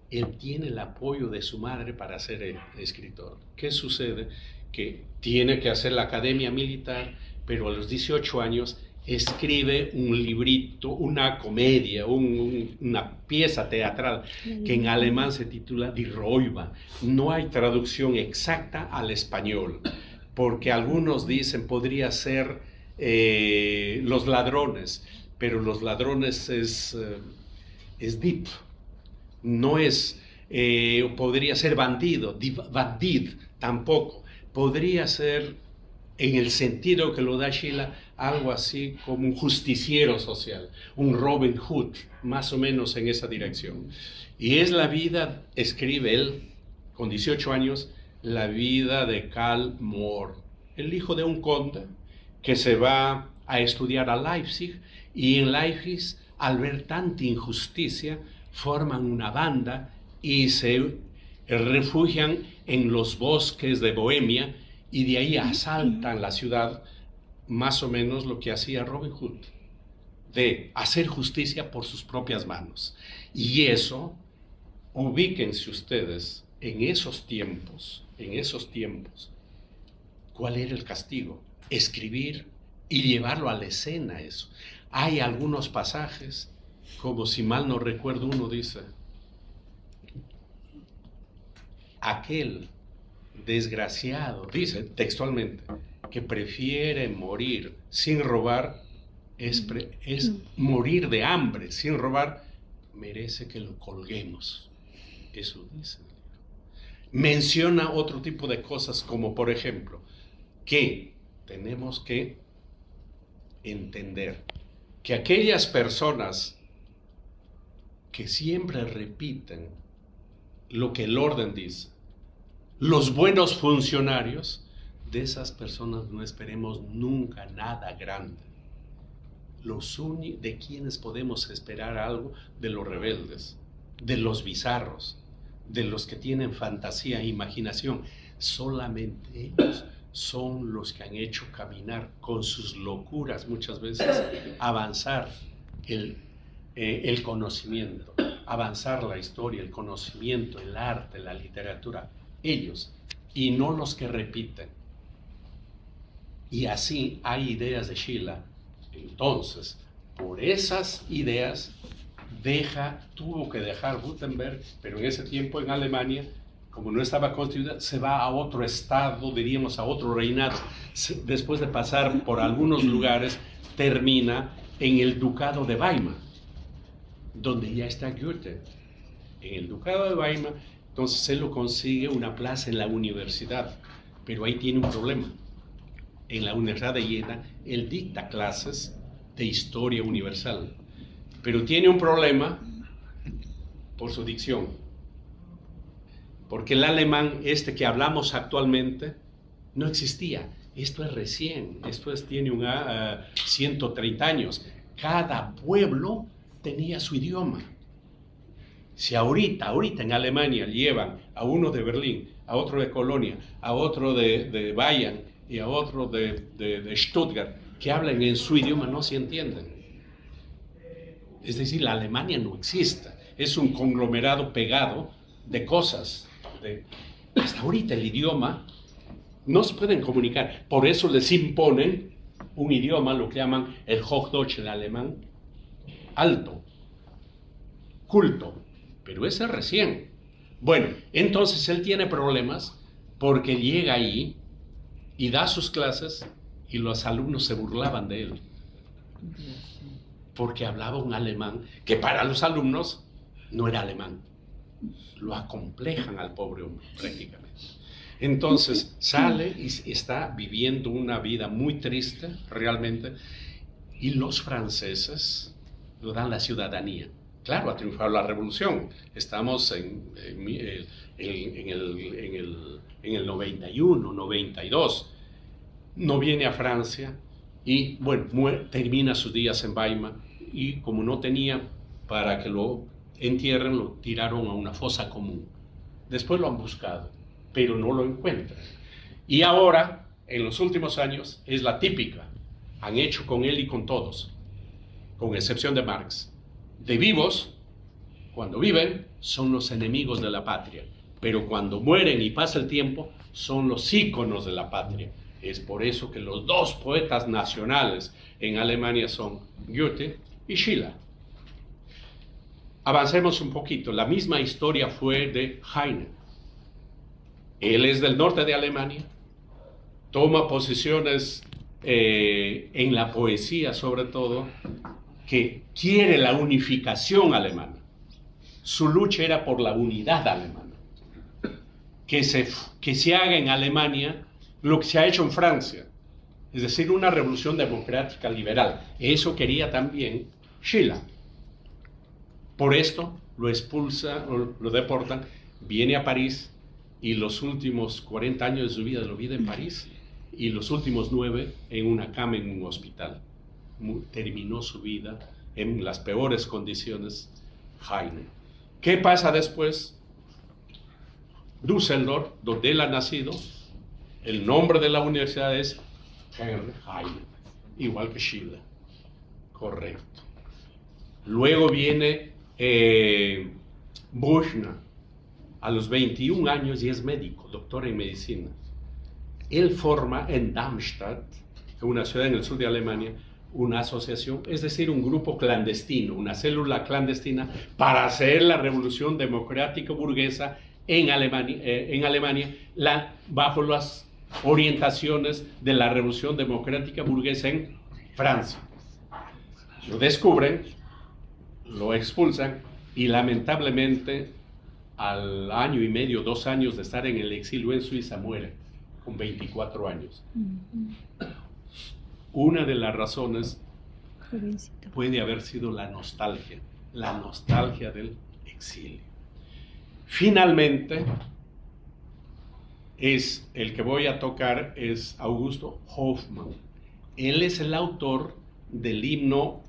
Él tiene el apoyo de su madre para ser escritor. ¿Qué sucede? Que tiene que hacer la academia militar, pero a los 18 años escribe un librito, una comedia, una pieza teatral que en alemán se titula Die Räuber. No hay traducción exacta al español, porque algunos dicen podría ser Los ladrones, pero Los ladrones es deep, no es, podría ser bandido, bandid tampoco, podría ser en el sentido que lo da Schiller, algo así como un justiciero social, un Robin Hood, más o menos en esa dirección. Y es la vida, escribe él, con 18 años, la vida de Karl Moor, el hijo de un conde que se va a estudiar a Leipzig, y en Leipzig, al ver tanta injusticia, forman una banda y se refugian en los bosques de Bohemia, y de ahí asaltan la ciudad, más o menos lo que hacía Robin Hood, de hacer justicia por sus propias manos. Y eso, ubíquense ustedes, en esos tiempos, ¿cuál era el castigo? Escribir y llevarlo a la escena eso. Hay algunos pasajes, como si mal no recuerdo, uno dice, aquel desgraciado, dice textualmente, que prefiere morir sin robar, es morir de hambre sin robar, merece que lo colguemos. Eso dice. Menciona otro tipo de cosas, como por ejemplo, que tenemos que entender que aquellas personas que siempre repiten lo que el orden dice, los buenos funcionarios, de esas personas no esperemos nunca nada grande. De quienes podemos esperar algo, de los rebeldes, de los bizarros, de los que tienen fantasía e imaginación. Solamente ellos son los que han hecho caminar con sus locuras muchas veces, avanzar el conocimiento, avanzar la historia, el conocimiento, el arte, la literatura. Ellos, y no los que repiten. Y así hay ideas de Schiller. Entonces, por esas ideas, tuvo que dejar Württemberg, pero en ese tiempo en Alemania, como no estaba constituida, se va a otro estado, diríamos a otro reinado. Después de pasar por algunos lugares, termina en el ducado de Weimar, donde ya está Goethe. En el ducado de Weimar, entonces él lo consigue una plaza en la universidad, pero ahí tiene un problema. En la Universidad de Jena, él dicta clases de historia universal, pero tiene un problema por su dicción, porque el alemán que hablamos actualmente no existía. Esto es recién, tiene 130 años. Cada pueblo tenía su idioma. Si ahorita en Alemania llevan a uno de Berlín, a otro de Colonia, a otro de Bayern y a otro de Stuttgart, que hablan en su idioma, no se entienden. Es decir, la Alemania no existe, es un conglomerado pegado de cosas. Hasta ahorita el idioma no se pueden comunicar, por eso les imponen un idioma, lo que llaman el Hochdeutsch, el alemán alto, culto, pero ese es recién. Bueno, entonces él tiene problemas porque llega ahí y da sus clases y los alumnos se burlaban de él. porque hablaba un alemán que para los alumnos no era alemán. Lo acomplejan al pobre hombre prácticamente. Entonces sale y está viviendo una vida muy triste realmente, y los franceses le dan la ciudadanía. Claro, ha triunfado la revolución. Estamos en el 91, 92. No viene a Francia y, bueno, termina sus días en Weimar, y como no tenía para que lo entierren, lo tiraron a una fosa común. Después lo han buscado, pero no lo encuentran. Y ahora, en los últimos años, es la típica. Han hecho con él y con todos, con excepción de Marx. De vivos, cuando viven, son los enemigos de la patria, pero cuando mueren y pasa el tiempo, son los íconos de la patria. Es por eso que los dos poetas nacionales en Alemania son Goethe y Schiller. Avancemos un poquito. La misma historia fue de Heine. Él es del norte de Alemania, toma posiciones en la poesía sobre todo, que quiere la unificación alemana. Su lucha era por la unidad alemana. Que se haga en Alemania lo que se ha hecho en Francia, es decir, una revolución democrática liberal. Eso quería también Schiller. Por esto lo expulsa, lo deportan, viene a París, y los últimos 40 años de su vida lo vive en París, y los últimos 9 en una cama en un hospital. Terminó su vida en las peores condiciones, Heine. ¿Qué pasa después? Düsseldorf, donde él ha nacido, el nombre de la universidad es Heine, igual que Schiller. Correcto. Luego viene Büchner, a los 21 años, y es médico, doctor en medicina. Él forma en Darmstadt, una ciudad en el sur de Alemania, una asociación, es decir, un grupo clandestino, una célula clandestina para hacer la revolución democrática burguesa en Alemania, bajo las orientaciones de la revolución democrática burguesa en Francia. Lo descubren, lo expulsan, y lamentablemente al año y medio, 2 años de estar en el exilio en Suiza, muere con 24 años. Una de las razones puede haber sido la nostalgia del exilio. Finalmente, el que voy a tocar es Augusto Hoffmann. Él es el autor del himno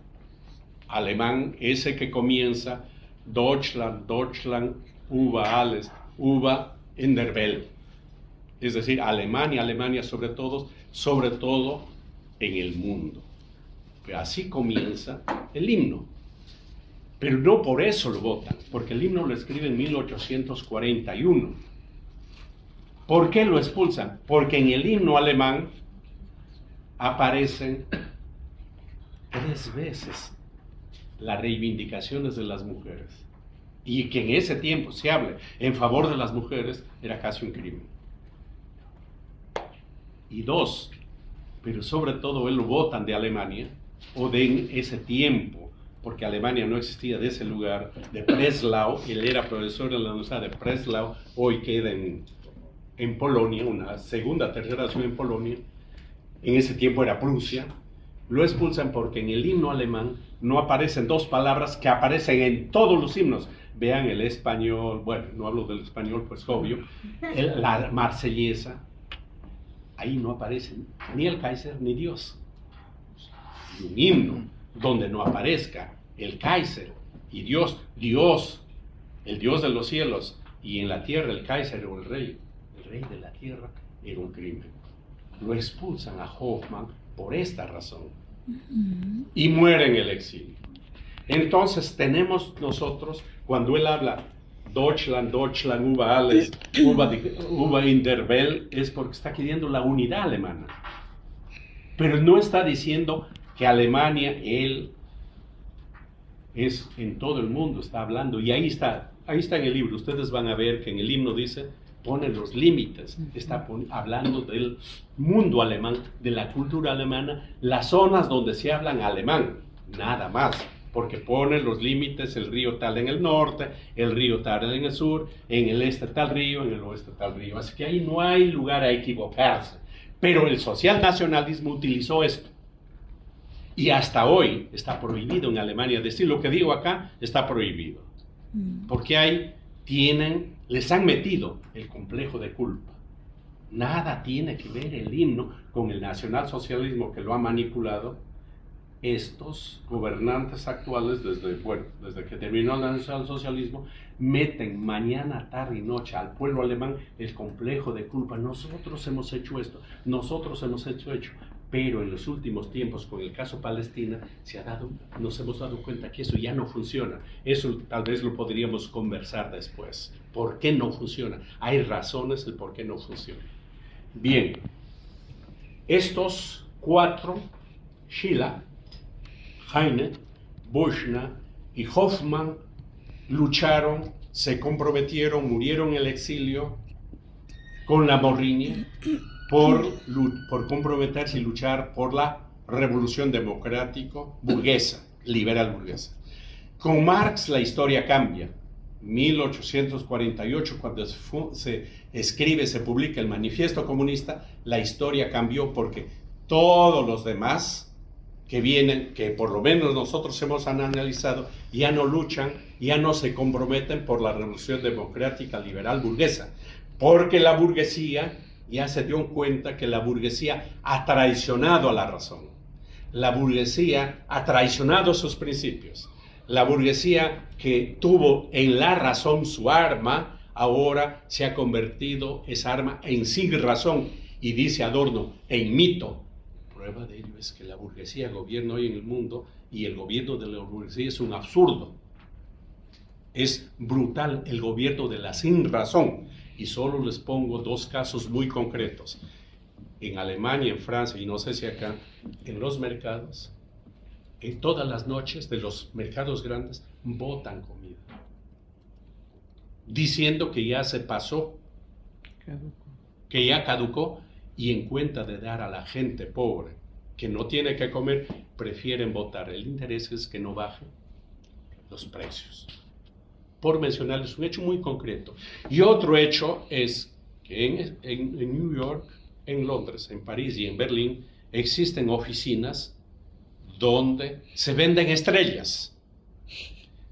alemán, ese que comienza Deutschland, Deutschland, über alles, über in der Welt. Es decir, Alemania, Alemania sobre todo en el mundo. Así comienza el himno. Pero no por eso lo votan, porque el himno lo escribe en 1841. ¿Por qué lo expulsan? Porque en el himno alemán aparecen 3 veces las reivindicaciones de las mujeres. Y que en ese tiempo se hable en favor de las mujeres era casi un crimen. Y 2, pero sobre todo él lo votan de Alemania, o de ese tiempo, porque Alemania no existía, de ese lugar, de Breslau. Él era profesor en la Universidad de Breslau, hoy queda en Polonia, una segunda, tercera ciudad en Polonia. En ese tiempo era Prusia. Lo expulsan porque en el himno alemán no aparecen 2 palabras que aparecen en todos los himnos. Vean el español, bueno, no hablo del español, pues obvio, la marsellesa. Ahí no aparecen ni el Kaiser ni Dios. Y un himno donde no aparezca el Kaiser y Dios, el Dios de los cielos, y en la tierra el Kaiser o el rey de la tierra, era un crimen. Lo expulsan a Hoffmann por esta razón y muere en el exilio. Entonces tenemos nosotros, cuando él habla Deutschland, Deutschland, über alles, über in der Welt, es porque está queriendo la unidad alemana. Pero no está diciendo que Alemania, él es en todo el mundo, está hablando. Y ahí está en el libro. Ustedes van a ver que en el himno dice, pone los límites. Está hablando del mundo alemán, de la cultura alemana, las zonas donde se hablan alemán. nada más, porque pone los límites, el río tal en el norte, el río tal en el sur, en el este tal río, en el oeste tal río. Así que ahí no hay lugar a equivocarse. Pero el socialnacionalismo utilizó esto. Y hasta hoy está prohibido en Alemania. Decir lo que digo acá está prohibido. Porque les han metido el complejo de culpa. Nada tiene que ver el himno con el nacionalsocialismo que lo ha manipulado estos gobernantes actuales, desde que terminó el nacionalsocialismo, meten mañana, tarde y noche al pueblo alemán el complejo de culpa. Nosotros hemos hecho esto, nosotros hemos hecho. Pero en los últimos tiempos, con el caso Palestina, nos hemos dado cuenta que eso ya no funciona. Eso tal vez lo podríamos conversar después. ¿Por qué no funciona? Hay razones del por qué no funciona. Bien, estos cuatro, Schiller, Heine, Büchner y Hoffmann, lucharon, se comprometieron, murieron en el exilio con la Morrini por comprometerse y luchar por la revolución democrático burguesa, liberal burguesa. Con Marx la historia cambia. 1848, cuando se publica el Manifiesto Comunista, la historia cambió porque todos los demás que vienen, que por lo menos nosotros hemos analizado, ya no luchan, ya no se comprometen por la revolución democrática liberal burguesa, porque la burguesía ya se dio cuenta que la burguesía ha traicionado a la razón. La burguesía ha traicionado sus principios. La burguesía que tuvo en la razón su arma, ahora se ha convertido esa arma en sin razón, y dice Adorno, en mito. Prueba de ello es que la burguesía gobierna hoy en el mundo, y el gobierno de la burguesía es un absurdo. Es brutal el gobierno de la sin razón. Y solo les pongo dos casos muy concretos. En Alemania, en Francia, y no sé si acá, en los mercados, en todas las noches de los mercados grandes, botan comida, diciendo que ya se pasó, que ya caducó, y en cuenta de dar a la gente pobre, que no tiene que comer, prefieren botar. El interés es que no bajen los precios. Por mencionarles un hecho muy concreto. Y otro hecho es que en New York, en Londres, en París y en Berlín existen oficinas donde se venden estrellas.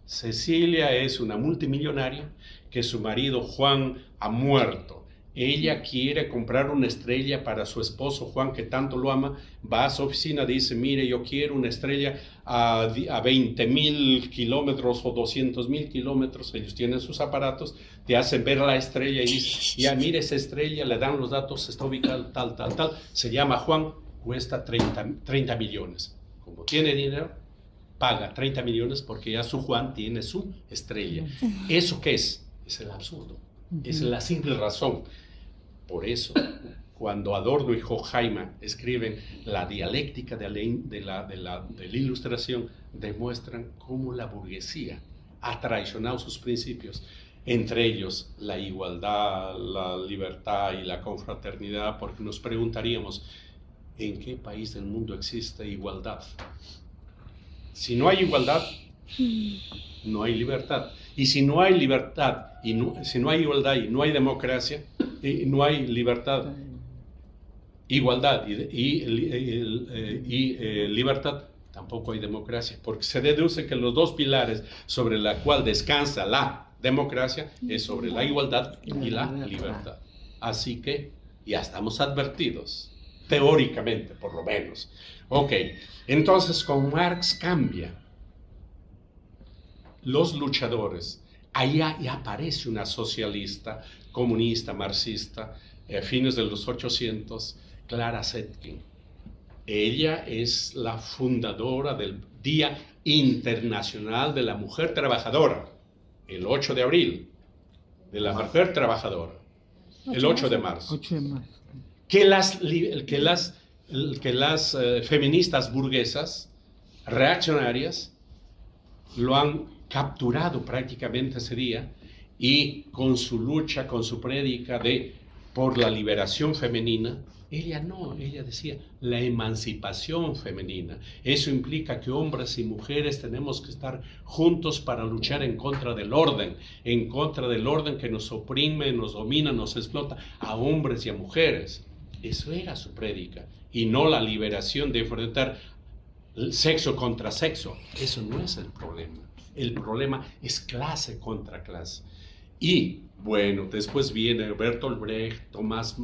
Cecilia es una multimillonaria que su marido Juan ha muerto. Ella quiere comprar una estrella para su esposo Juan, que tanto lo ama. Va a su oficina, dice, mire, yo quiero una estrella a 20.000 kilómetros o 200.000 kilómetros. Ellos tienen sus aparatos, te hacen ver la estrella y dice, ya mire esa estrella, le dan los datos, está ubicada tal. Se llama Juan, cuesta 30 millones. Como tiene dinero, paga 30 millones porque ya su Juan tiene su estrella. ¿Eso qué es? Es el absurdo. Es la simple razón. Por eso, cuando Adorno y Horkheimer escriben la dialéctica de la Ilustración, demuestran cómo la burguesía ha traicionado sus principios, entre ellos la igualdad, la libertad y la confraternidad, porque nos preguntaríamos, ¿en qué país del mundo existe igualdad? Si no hay igualdad, no hay libertad. Y si no hay libertad, si no hay igualdad y no hay democracia, no hay libertad, igualdad y libertad, tampoco hay democracia, porque se deduce que los dos pilares sobre los cuales descansa la democracia es sobre la igualdad y la libertad. Así que ya estamos advertidos, teóricamente por lo menos. Ok, entonces con Marx cambia. Los luchadores, allá ya aparece una socialista, comunista, marxista, a fines de los 800, Clara Zetkin. Ella es la fundadora del Día Internacional de la Mujer Trabajadora, el 8 de abril, de la mujer trabajadora, el 8 de marzo. Que las feministas burguesas, reaccionarias, lo han capturado prácticamente ese día, y con su lucha, con su prédica de por la liberación femenina. Ella no, ella decía la emancipación femenina. Eso implica que hombres y mujeres tenemos que estar juntos para luchar en contra del orden que nos oprime, nos domina, nos explota a hombres y a mujeres. Eso era su prédica, y no la liberación de enfrentar sexo contra sexo. Eso no es el problema. El problema es clase contra clase. Y bueno, después viene Bertolt Brecht, Thomas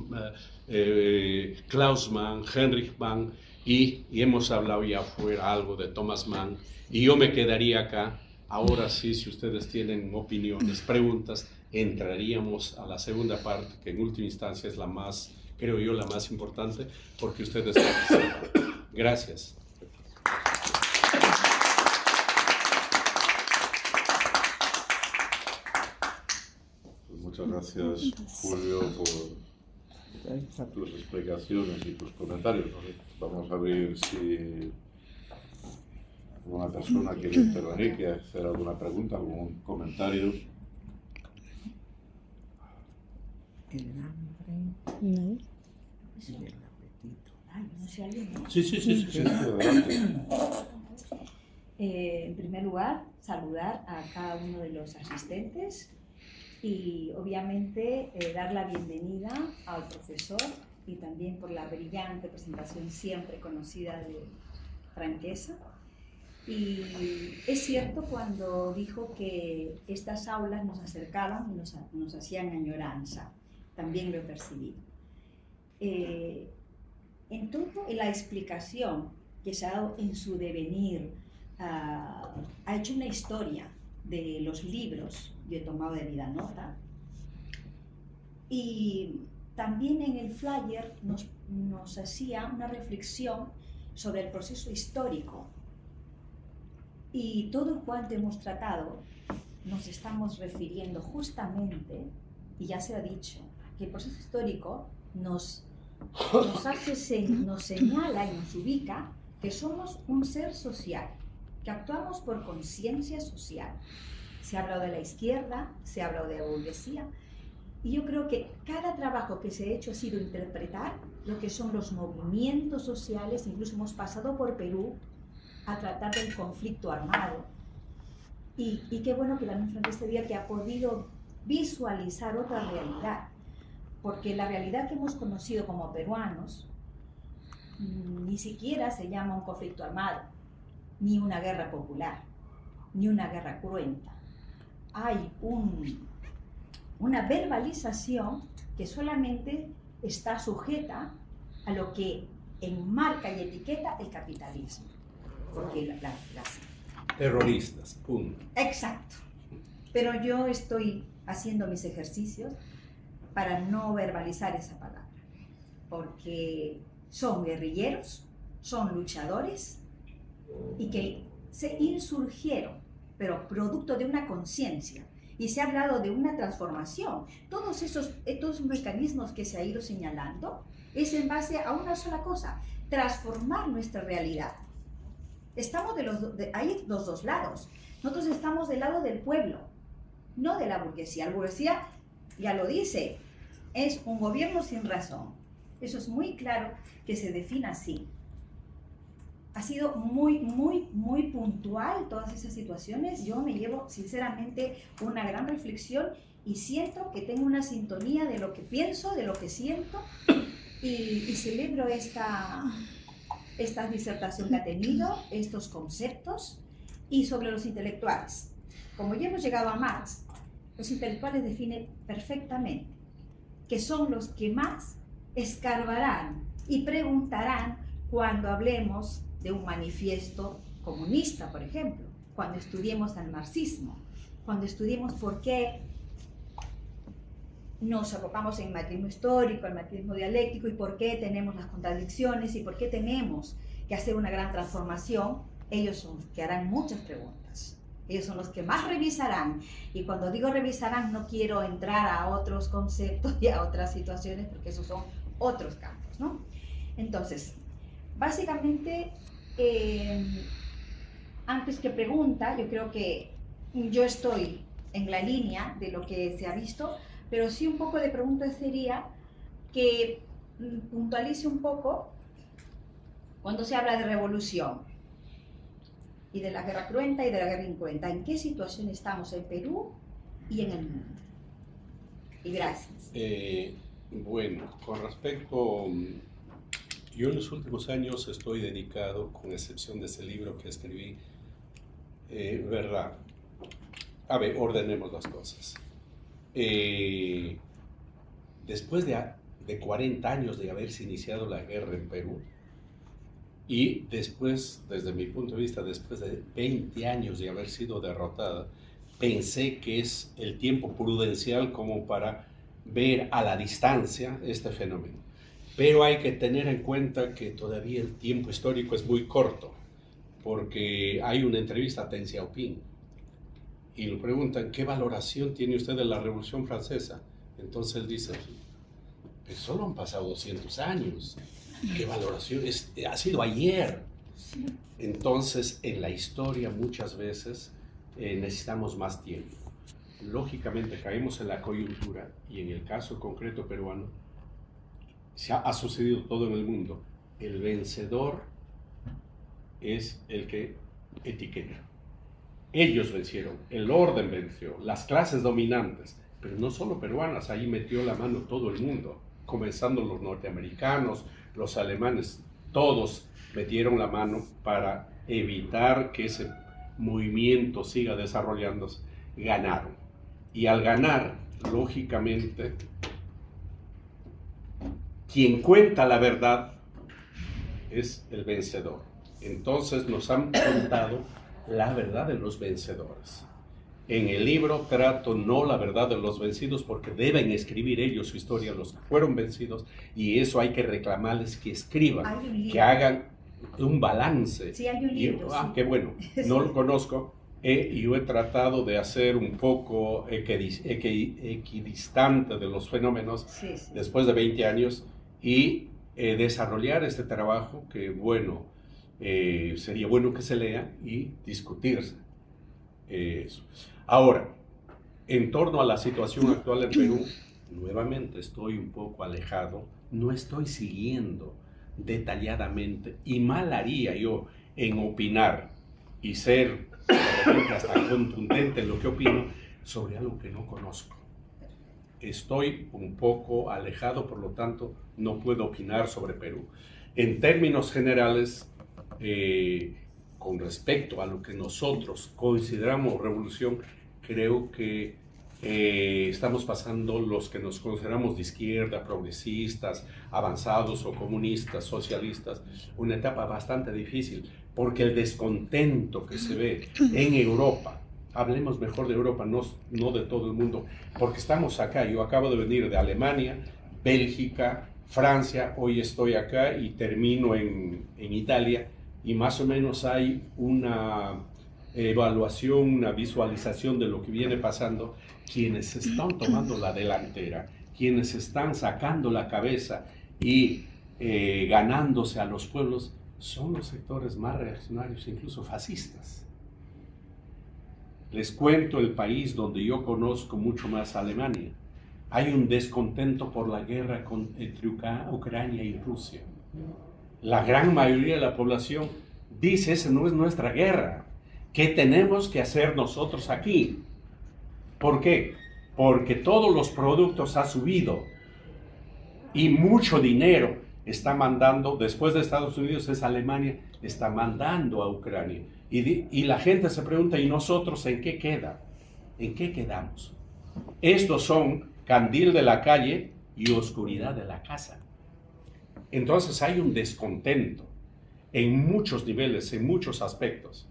Klaus Mann, Heinrich Mann, y hemos hablado ya fuera algo de Thomas Mann, y yo me quedaría acá. Ahora sí, si ustedes tienen opiniones, preguntas, entraríamos a la segunda parte, que en última instancia es la más, creo yo, la más importante, porque ustedes participan. Gracias. Muchas gracias, Julio, por tus explicaciones y tus comentarios. Vamos a ver si alguna persona quiere intervenir, quiere hacer alguna pregunta, algún comentario. El hambre. No. Y el apetito. Ay, no sé, alguien, ¿no? Sí, adelante. En primer lugar, saludar a cada uno de los asistentes y obviamente dar la bienvenida al profesor, y también por la brillante presentación siempre conocida de Franquesa. Y es cierto cuando dijo que estas aulas nos acercaban y nos hacían añoranza, también lo he percibido. En todo, en la explicación que se ha dado en su devenir, ha hecho una historia de los libros, yo he tomado debida nota, y también en el flyer nos hacía una reflexión sobre el proceso histórico, y todo cuanto hemos tratado nos estamos refiriendo justamente, y ya se ha dicho, que el proceso histórico nos señala y nos ubica que somos un ser social, que actuamos por conciencia social. Se ha hablado de la izquierda, se ha hablado de la burguesía, y yo creo que cada trabajo que se ha hecho ha sido interpretar lo que son los movimientos sociales. Incluso hemos pasado por Perú a tratar del conflicto armado, y qué bueno que la misma este día que ha podido visualizar otra realidad, porque la realidad que hemos conocido como peruanos ni siquiera se llama un conflicto armado, ni una guerra popular, ni una guerra cruenta. Hay una verbalización que solamente está sujeta a lo que enmarca y etiqueta el capitalismo. Porque Terroristas, punto. Exacto. Pero yo estoy haciendo mis ejercicios para no verbalizar esa palabra, porque son guerrilleros, son luchadores, y que se insurgieron, pero producto de una conciencia, y se ha hablado de una transformación. Todos esos mecanismos que se ha ido señalando es en base a una sola cosa: transformar nuestra realidad. Estamos hay los dos lados. Nosotros estamos del lado del pueblo, no de la burguesía. La burguesía ya lo dice, es un gobierno sin razón. Eso es muy claro que se define así. Ha sido muy puntual todas esas situaciones. Yo me llevo sinceramente una gran reflexión y siento que tengo una sintonía de lo que pienso, de lo que siento, y celebro esta disertación que ha tenido, estos conceptos. Y sobre los intelectuales, como ya hemos llegado a Marx, los intelectuales definen perfectamente que son los que más escarbarán y preguntarán cuando hablemos de un manifiesto comunista, por ejemplo, cuando estudiemos el marxismo, cuando estudiemos por qué nos abocamos en el marxismo histórico, el marxismo dialéctico, y por qué tenemos las contradicciones y por qué tenemos que hacer una gran transformación. Ellos son los que harán muchas preguntas, ellos son los que más revisarán, y cuando digo revisarán no quiero entrar a otros conceptos y a otras situaciones, porque esos son otros campos, ¿no? Entonces, básicamente, antes que pregunta, yo creo que yo estoy en la línea de lo que se ha visto, pero sí un poco de pregunta sería que puntualice un poco cuando se habla de revolución y de la guerra cruenta y de la guerra incruenta. ¿En qué situación estamos en Perú y en el mundo? Y gracias. Bueno, con respecto, yo en los últimos años estoy dedicado, con excepción de ese libro que escribí, verdad. A ver, ordenemos las cosas. Después de 40 años de haberse iniciado la guerra en Perú, y después, desde mi punto de vista, después de 20 años de haber sido derrotada, pensé que es el tiempo prudencial como para ver a la distancia este fenómeno. Pero hay que tener en cuenta que todavía el tiempo histórico es muy corto, porque hay una entrevista a Deng Xiaoping y le preguntan, ¿qué valoración tiene usted de la Revolución Francesa? Entonces él dice, pues solo han pasado 200 años. ¿Qué valoración? Ha sido ayer. Entonces, en la historia muchas veces necesitamos más tiempo. Lógicamente caemos en la coyuntura y en el caso concreto peruano ha sucedido todo en el mundo. El vencedor es el que etiqueta. Ellos vencieron, el orden venció, las clases dominantes, pero no solo peruanas, ahí metió la mano todo el mundo, comenzando los norteamericanos, los alemanes, todos metieron la mano para evitar que ese movimiento siga desarrollándose. Ganaron. Y al ganar, lógicamente, quien cuenta la verdad es el vencedor. Entonces nos han contado la verdad de los vencedores. En el libro trato no la verdad de los vencidos porque deben escribir ellos su historia, los que fueron vencidos, y eso hay que reclamarles que escriban, que hagan un balance. Sí, hay un libro. Sí. Qué bueno, no lo conozco. Yo he tratado de hacer un poco equidistante de los fenómenos después de 20 años y desarrollar este trabajo que, bueno, sería bueno que se lea y discutirse. Eso. Ahora, en torno a la situación actual en Perú, nuevamente estoy un poco alejado, no estoy siguiendo detalladamente y mal haría yo en opinar y ser de repente hasta contundente en lo que opino sobre algo que no conozco. Estoy un poco alejado, por lo tanto no puedo opinar sobre Perú. En términos generales, con respecto a lo que nosotros consideramos revolución, creo que estamos pasando los que nos consideramos de izquierda, progresistas, avanzados o comunistas, socialistas, una etapa bastante difícil, porque el descontento que se ve en Europa, hablemos mejor de Europa, no de todo el mundo, porque estamos acá, yo acabo de venir de Alemania, Bélgica, Francia, hoy estoy acá y termino en Italia, y más o menos hay una evaluación, una visualización de lo que viene pasando. Quienes están tomando la delantera, quienes están sacando la cabeza y ganándose a los pueblos, son los sectores más reaccionarios, incluso fascistas. Les cuento el país donde yo conozco mucho más, Alemania. Hay un descontento por la guerra entre Ucrania y Rusia. La gran mayoría de la población dice, esa no es nuestra guerra. ¿Qué tenemos que hacer nosotros aquí? ¿Por qué? Porque todos los productos han subido y mucho dinero está mandando, después de Estados Unidos es Alemania, está mandando a Ucrania. Y la gente se pregunta, ¿y nosotros en qué queda? ¿En qué quedamos? Estos son candil de la calle y oscuridad de la casa. Entonces hay un descontento en muchos niveles, en muchos aspectos.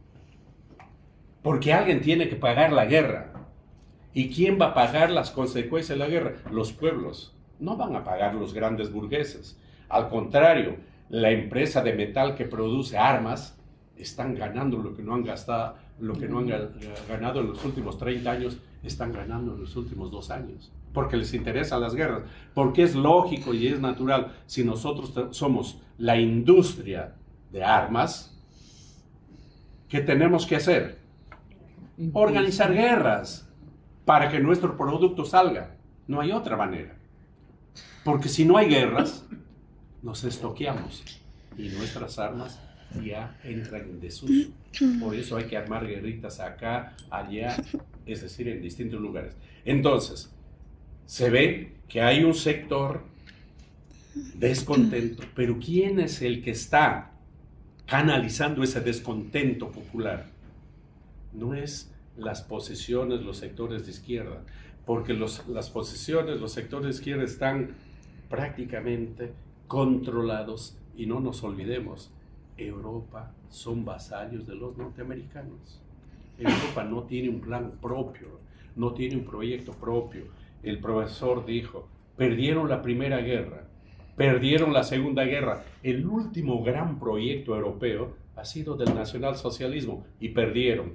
Porque alguien tiene que pagar la guerra. ¿Y quién va a pagar las consecuencias de la guerra? Los pueblos. No van a pagar los grandes burgueses. Al contrario, la empresa de metal que produce armas están ganando lo que no han gastado, lo que no han ganado en los últimos 30 años, están ganando en los últimos 2 años. Porque les interesan las guerras. Porque es lógico y es natural. Si nosotros somos la industria de armas, ¿qué tenemos que hacer? Organizar guerras para que nuestro producto salga. No hay otra manera. Porque si no hay guerras, nos estoqueamos y nuestras armas ya entran en desuso. Por eso hay que armar guerritas acá, allá, es decir, en distintos lugares. Entonces, se ve que hay un sector descontento, pero ¿quién es el que está canalizando ese descontento popular? No es las posiciones, los sectores de izquierda, porque las posiciones, los sectores de izquierda están prácticamente controlados, y no nos olvidemos, Europa son vasallos de los norteamericanos. Europa no tiene un plan propio, no tiene un proyecto propio. El profesor dijo, perdieron la Primera Guerra, perdieron la Segunda Guerra. El último gran proyecto europeo ha sido del nacionalsocialismo y perdieron.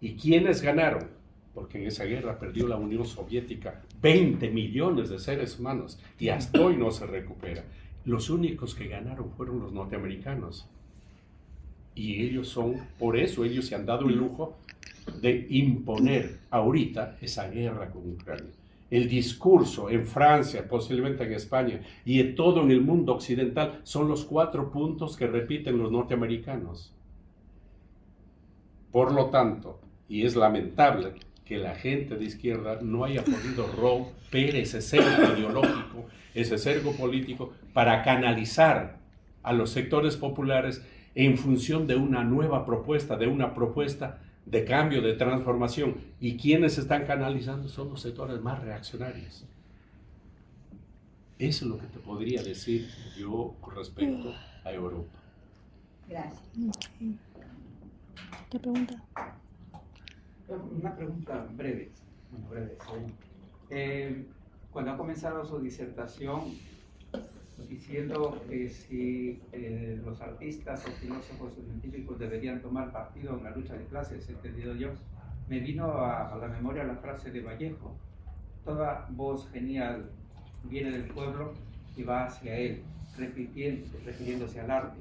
¿Y quiénes ganaron? Porque en esa guerra perdió la Unión Soviética 20 millones de seres humanos y hasta hoy no se recupera. Los únicos que ganaron fueron los norteamericanos. Y ellos son, por eso ellos se han dado el lujo de imponer ahorita esa guerra con Ucrania. El discurso en Francia, posiblemente en España y en todo en el mundo occidental son los 4 puntos que repiten los norteamericanos. Por lo tanto, y es lamentable que la gente de izquierda no haya podido romper ese cerco ideológico, ese cerco político, para canalizar a los sectores populares en función de una nueva propuesta, de una propuesta de cambio, de transformación. Y quienes están canalizando son los sectores más reaccionarios. Eso es lo que te podría decir yo con respecto a Europa. Gracias. ¿Qué pregunta? Una pregunta breve. Bueno, breve, sí. Cuando ha comenzado su disertación diciendo que si los artistas o filósofos o científicos deberían tomar partido en la lucha de clases, entendido yo, me vino a la memoria la frase de Vallejo: toda voz genial viene del pueblo y va hacia él, refiriéndose al arte.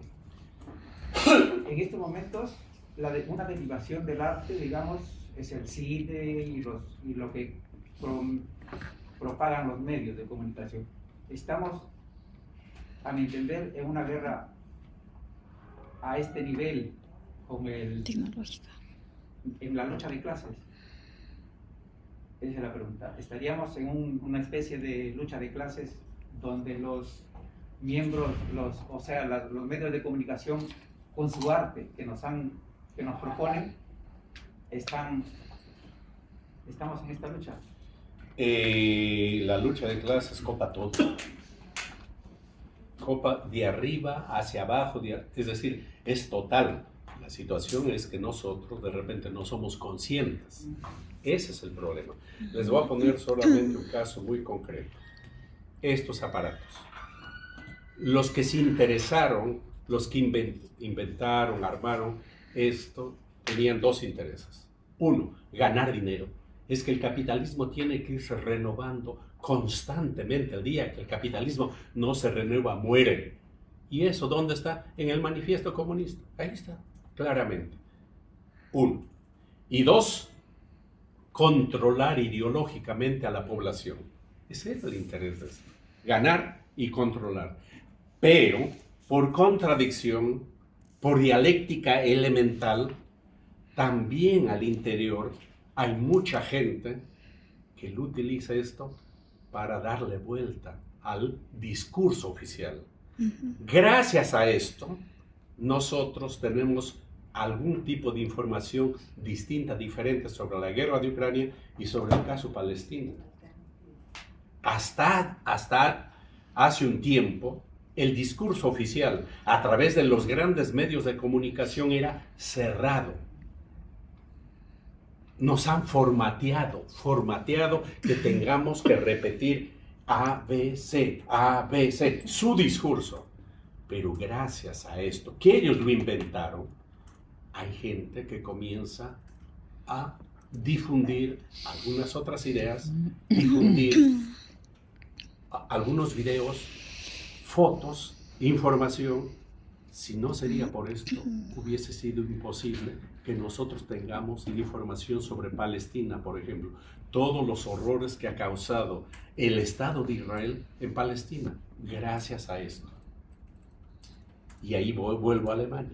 En estos momentos, una derivación del arte, digamos, es el cine y lo que propagan los medios de comunicación. Estamos, a mi entender, en una guerra a este nivel con Tecnológica. en la lucha de clases. Esa es la pregunta. ¿Estaríamos en una especie de lucha de clases donde los miembros, los medios de comunicación con su arte que nos proponen, estamos en esta lucha? La lucha de clases copa todo. Copa de arriba hacia abajo, es decir, es total. La situación es que nosotros de repente no somos conscientes. Ese es el problema. Les voy a poner solamente un caso muy concreto. Estos aparatos. Los que se interesaron, los que inventaron, armaron esto, tenían 2 intereses. Uno, ganar dinero. Es que el capitalismo tiene que irse renovando constantemente. El día que el capitalismo no se renueva, muere. ¿Y eso dónde está? En el manifiesto comunista. Ahí está, claramente. 1. Y 2, controlar ideológicamente a la población. Ese es el interés de esto. Ganar y controlar. Pero, por contradicción, por dialéctica elemental, también al interior hay mucha gente que lo utiliza esto para darle vuelta al discurso oficial. Gracias a esto, nosotros tenemos algún tipo de información distinta, diferente sobre la guerra de Ucrania y sobre el caso palestino. Hasta hace un tiempo, el discurso oficial a través de los grandes medios de comunicación era cerrado. Nos han formateado que tengamos que repetir ABC, su discurso. Pero gracias a esto, que ellos lo inventaron, hay gente que comienza a difundir algunas otras ideas, difundir algunos videos, fotos, información Si no sería por esto, hubiese sido imposible que nosotros tengamos información sobre Palestina, por ejemplo. Todos los horrores que ha causado el Estado de Israel en Palestina, gracias a esto. Y ahí vuelvo a Alemania.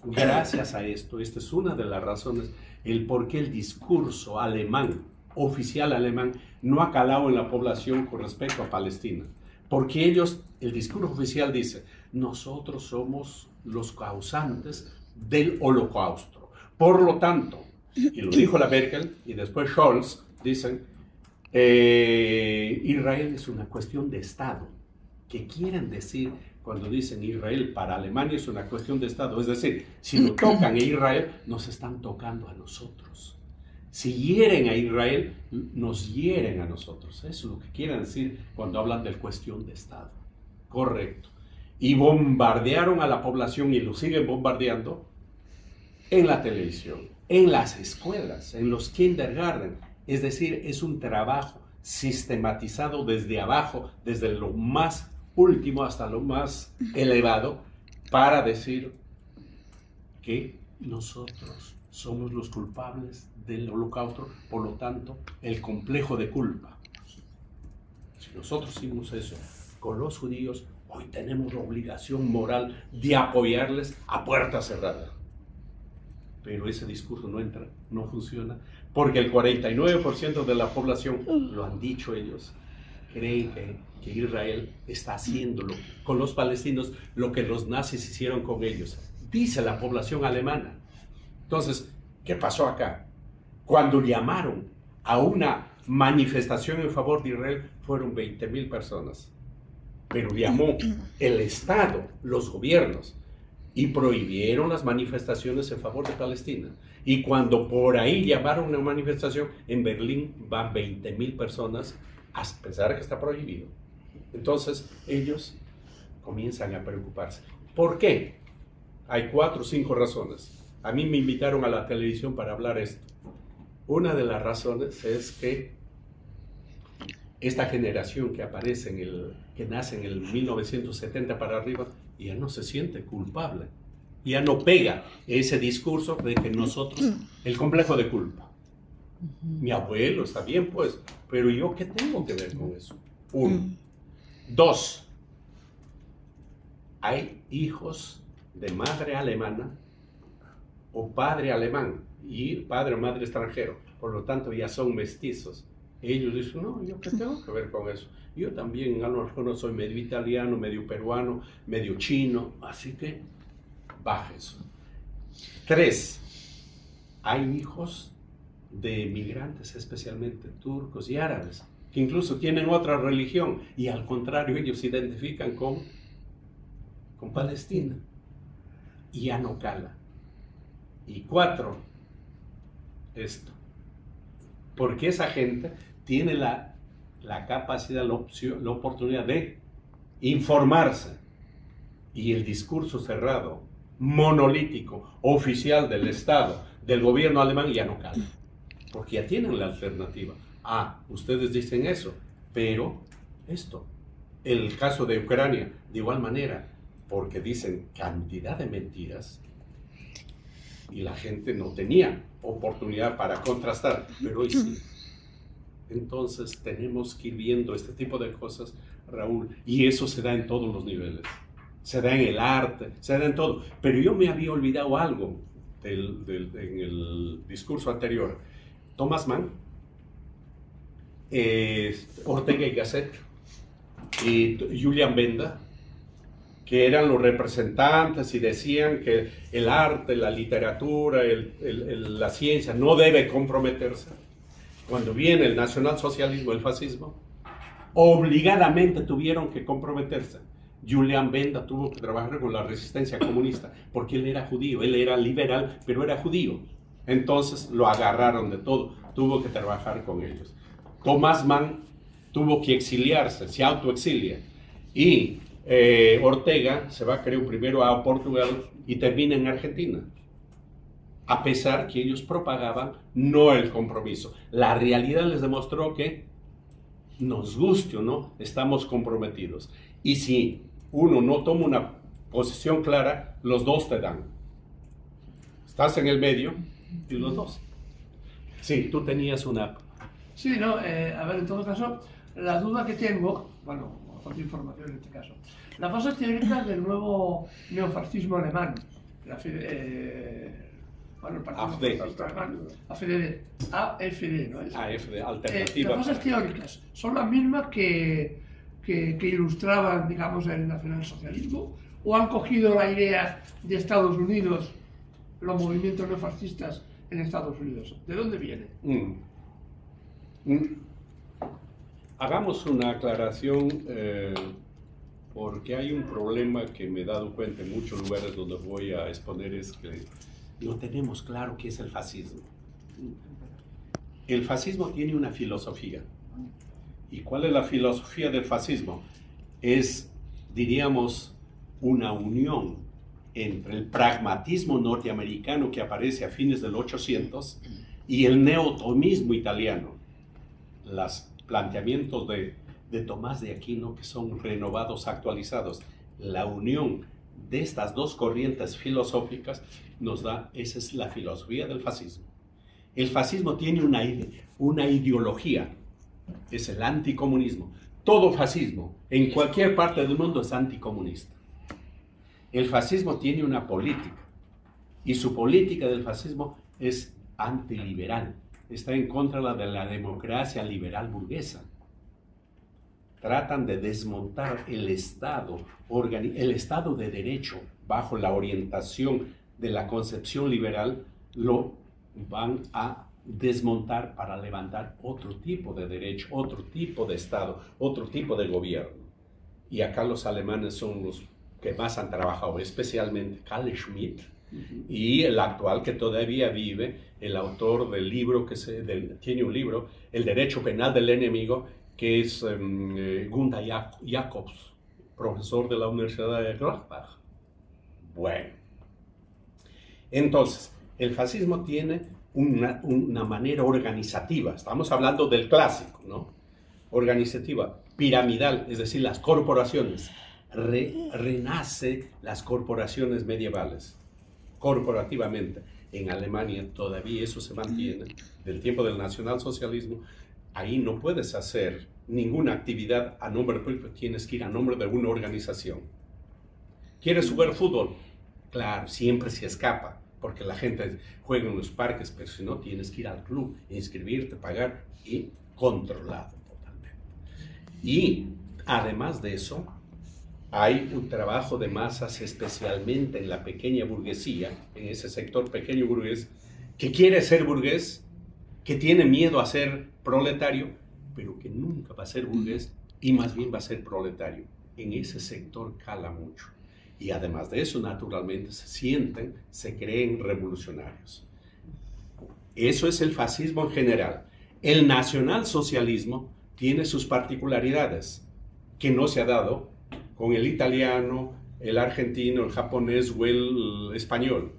Gracias a esto, esta es una de las razones, el por qué el discurso alemán, oficial alemán, no ha calado en la población con respecto a Palestina. Porque ellos, el discurso oficial dice, nosotros somos los causantes del holocausto. Por lo tanto, y lo dijo la Merkel y después Scholz, dicen, Israel es una cuestión de Estado. ¿Qué quieren decir cuando dicen Israel para Alemania es una cuestión de Estado? Es decir, si lo tocan a Israel, nos están tocando a nosotros. Si hieren a Israel, nos hieren a nosotros. Eso es lo que quieren decir cuando hablan de cuestión de Estado. Correcto. Y bombardearon a la población y lo siguen bombardeando en la televisión, en las escuelas, en los kindergarten. Es decir, es un trabajo sistematizado desde abajo, desde lo más último hasta lo más elevado, para decir que nosotros somos los culpables del holocausto, por lo tanto, el complejo de culpa. Si nosotros hicimos eso con los judíos, hoy tenemos la obligación moral de apoyarles a puerta cerrada. Pero ese discurso no entra, no funciona, porque el 49% de la población, lo han dicho ellos, creen que Israel está haciendo con los palestinos lo que los nazis hicieron con ellos. Dice la población alemana. Entonces, ¿qué pasó acá? Cuando llamaron a una manifestación en favor de Israel, fueron 20.000 personas. Pero llamó el Estado, los gobiernos, y prohibieron las manifestaciones en favor de Palestina. Y cuando por ahí llamaron una manifestación, en Berlín van 20.000 personas, a pesar de que está prohibido. Entonces, ellos comienzan a preocuparse. ¿Por qué? Hay 4 o 5 razones. A mí me invitaron a la televisión para hablar esto. Una de las razones es que esta generación que aparece que nace en el 1970 para arriba, ya no se siente culpable. Ya no pega ese discurso de que nosotros, el complejo de culpa. Mi abuelo está bien, pues, pero yo, ¿qué tengo que ver con eso? 1. 2. Hay hijos de madre alemana o padre alemán y padre o madre extranjero, por lo tanto ya son mestizos. Ellos dicen, no, ¿yo qué tengo que ver con eso? Yo también, a lo mejor soy medio italiano, medio peruano, medio chino, así que baja eso. 3. Hay hijos de migrantes, especialmente turcos y árabes, que incluso tienen otra religión y al contrario ellos se identifican con Palestina y ya no cala. Y 4, esto, porque esa gente tiene la capacidad, la oportunidad de informarse, y el discurso cerrado, monolítico, oficial del Estado, del gobierno alemán, ya no cala, porque ya tienen la alternativa. Ustedes dicen eso, pero esto, el caso de Ucrania, de igual manera, porque dicen cantidad de mentiras, y la gente no tenía oportunidad para contrastar, pero hoy sí. Entonces tenemos que ir viendo este tipo de cosas, Raúl, y eso se da en todos los niveles. Se da en el arte, se da en todo. Pero yo me había olvidado algo en el discurso anterior. Thomas Mann, Ortega y Gasset y Julian Benda, que eran los representantes y decían que el arte, la literatura, la ciencia no debe comprometerse. Cuando viene el nacionalsocialismo, el fascismo, obligadamente tuvieron que comprometerse. Julian Benda tuvo que trabajar con la resistencia comunista, porque él era judío, él era liberal, pero era judío. Entonces lo agarraron de todo, tuvo que trabajar con ellos. Thomas Mann tuvo que exiliarse, se autoexilia. Y Ortega se va, creo, primero a Portugal y termina en Argentina. A pesar que ellos propagaban no el compromiso. La realidad les demostró que, nos guste o no, estamos comprometidos. Y si uno no toma una posición clara, los dos te dan. Estás en el medio y los dos. Sí, tú tenías una... Sí, no, a ver, en todo caso, la duda que tengo, bueno, falta información en este caso, las bases teóricas del nuevo neofascismo alemán, bueno, el Partido Fascista Alemán, AfD, ¿no es? AfD, alternativa. Las bases teóricas son las mismas que ilustraban, digamos, el nacionalsocialismo, o han cogido la idea de Estados Unidos, los movimientos neofascistas en Estados Unidos. ¿De dónde viene? Hagamos una aclaración porque hay un problema que me he dado cuenta en muchos lugares donde voy a exponer, es que no tenemos claro qué es el fascismo. El fascismo tiene una filosofía. ¿Y cuál es la filosofía del fascismo? Es, diríamos, una unión entre el pragmatismo norteamericano que aparece a fines del 800 y el neotomismo italiano. Los planteamientos de Tomás de Aquino, que son renovados, actualizados. La unión de estas dos corrientes filosóficas nos da, esa es la filosofía del fascismo. El fascismo tiene una ideología, es el anticomunismo. Todo fascismo, en cualquier parte del mundo, es anticomunista. El fascismo tiene una política, y su política del fascismo es antiliberal. Está en contra de la democracia liberal burguesa. Tratan de desmontar el Estado de derecho bajo la orientación de la concepción liberal, lo van a desmontar para levantar otro tipo de derecho, otro tipo de Estado, otro tipo de gobierno. Y acá los alemanes son los que más han trabajado, especialmente Carl Schmitt, y el actual que todavía vive, el autor del libro, tiene un libro, El derecho penal del enemigo, que es Gunther Jacobs, profesor de la Universidad de Gladbach. Bueno, entonces, el fascismo tiene una manera organizativa, estamos hablando del clásico, ¿no? Organizativa, piramidal, es decir, las corporaciones, renace las corporaciones medievales, corporativamente. En Alemania todavía eso se mantiene, del tiempo del nacionalsocialismo. Ahí no puedes hacer ninguna actividad a nombre propio, tienes que ir a nombre de una organización. ¿Quieres jugar fútbol? Claro, siempre se escapa, porque la gente juega en los parques, pero si no, tienes que ir al club, inscribirte, pagar, y controlado totalmente. Y además de eso, hay un trabajo de masas, especialmente en la pequeña burguesía, en ese sector pequeño burgués, que quiere ser burgués, que tiene miedo a ser proletario, pero que nunca va a ser burgués y más bien va a ser proletario. En ese sector cala mucho. Y además de eso, naturalmente, se creen revolucionarios. Eso es el fascismo en general. El nacionalsocialismo tiene sus particularidades, que no se ha dado con el italiano, el argentino, el japonés o el español.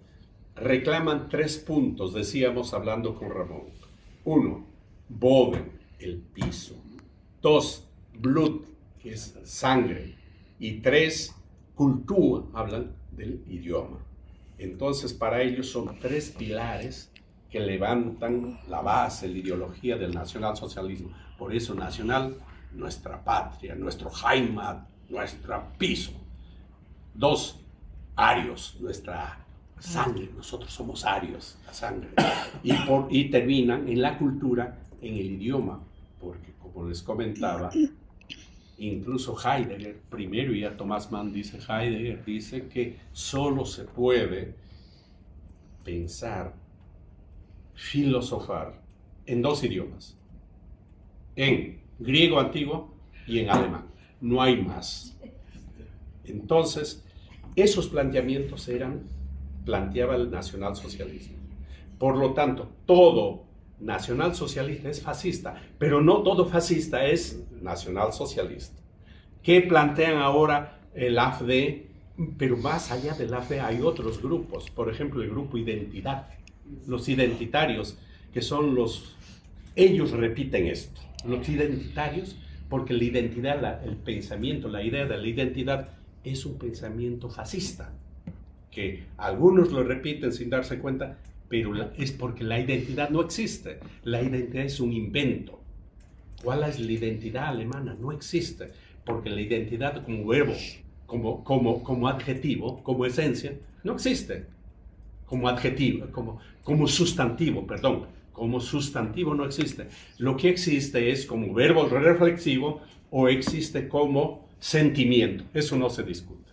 Reclaman 3 puntos, decíamos hablando con Ramón. 1, Boden, el piso. 2, Blut, que es sangre. Y 3, Kultur, hablan del idioma. Entonces, para ellos son 3 pilares que levantan la base, la ideología del nacionalsocialismo. Por eso nacional, nuestra patria, nuestro Heimat, nuestro piso. 2, arios, nuestra sangre, nosotros somos arios, la sangre. Y terminan en la cultura, en el idioma, porque como les comentaba, incluso Heidegger, primero ya Thomas Mann dice, Heidegger dice que solo se puede pensar, filosofar en 2 idiomas, en griego antiguo y en alemán. No hay más. Entonces, esos planteamientos planteaba el nacionalsocialismo. Por lo tanto, todo nacionalsocialista es fascista, pero no todo fascista es nacionalsocialista. ¿Qué plantean ahora el AfD? Pero más allá del AfD hay otros grupos, por ejemplo, el grupo Identidad. Los identitarios, que son ellos repiten esto, los identitarios, porque la identidad, el pensamiento, la idea de la identidad es un pensamiento fascista, que algunos lo repiten sin darse cuenta, pero es porque la identidad no existe. La identidad es un invento. ¿Cuál es la identidad alemana? No existe, porque la identidad como verbo, como adjetivo, como esencia, no existe. Como adjetivo, como sustantivo, perdón, como sustantivo no existe. Lo que existe es como verbo reflexivo o existe como sentimiento. Eso no se discute.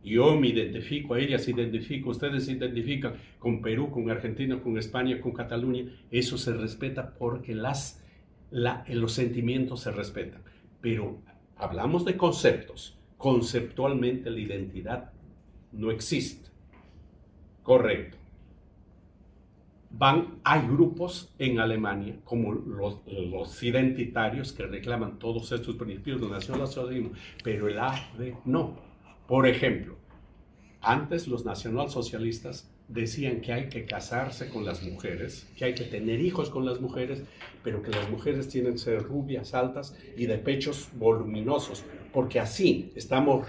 Yo me identifico, ellas se identifican, ustedes se identifican con Perú, con Argentina, con España, con Cataluña. Eso se respeta porque los sentimientos se respetan. Pero hablamos de conceptos. Conceptualmente la identidad no existe. Correcto. Hay grupos en Alemania, como los identitarios, que reclaman todos estos principios del nacionalsocialismo, pero el AfD no. Por ejemplo, antes los nacionalsocialistas decían que hay que casarse con las mujeres, que hay que tener hijos con las mujeres, pero que las mujeres tienen que ser rubias, altas y de pechos voluminosos, porque así estamos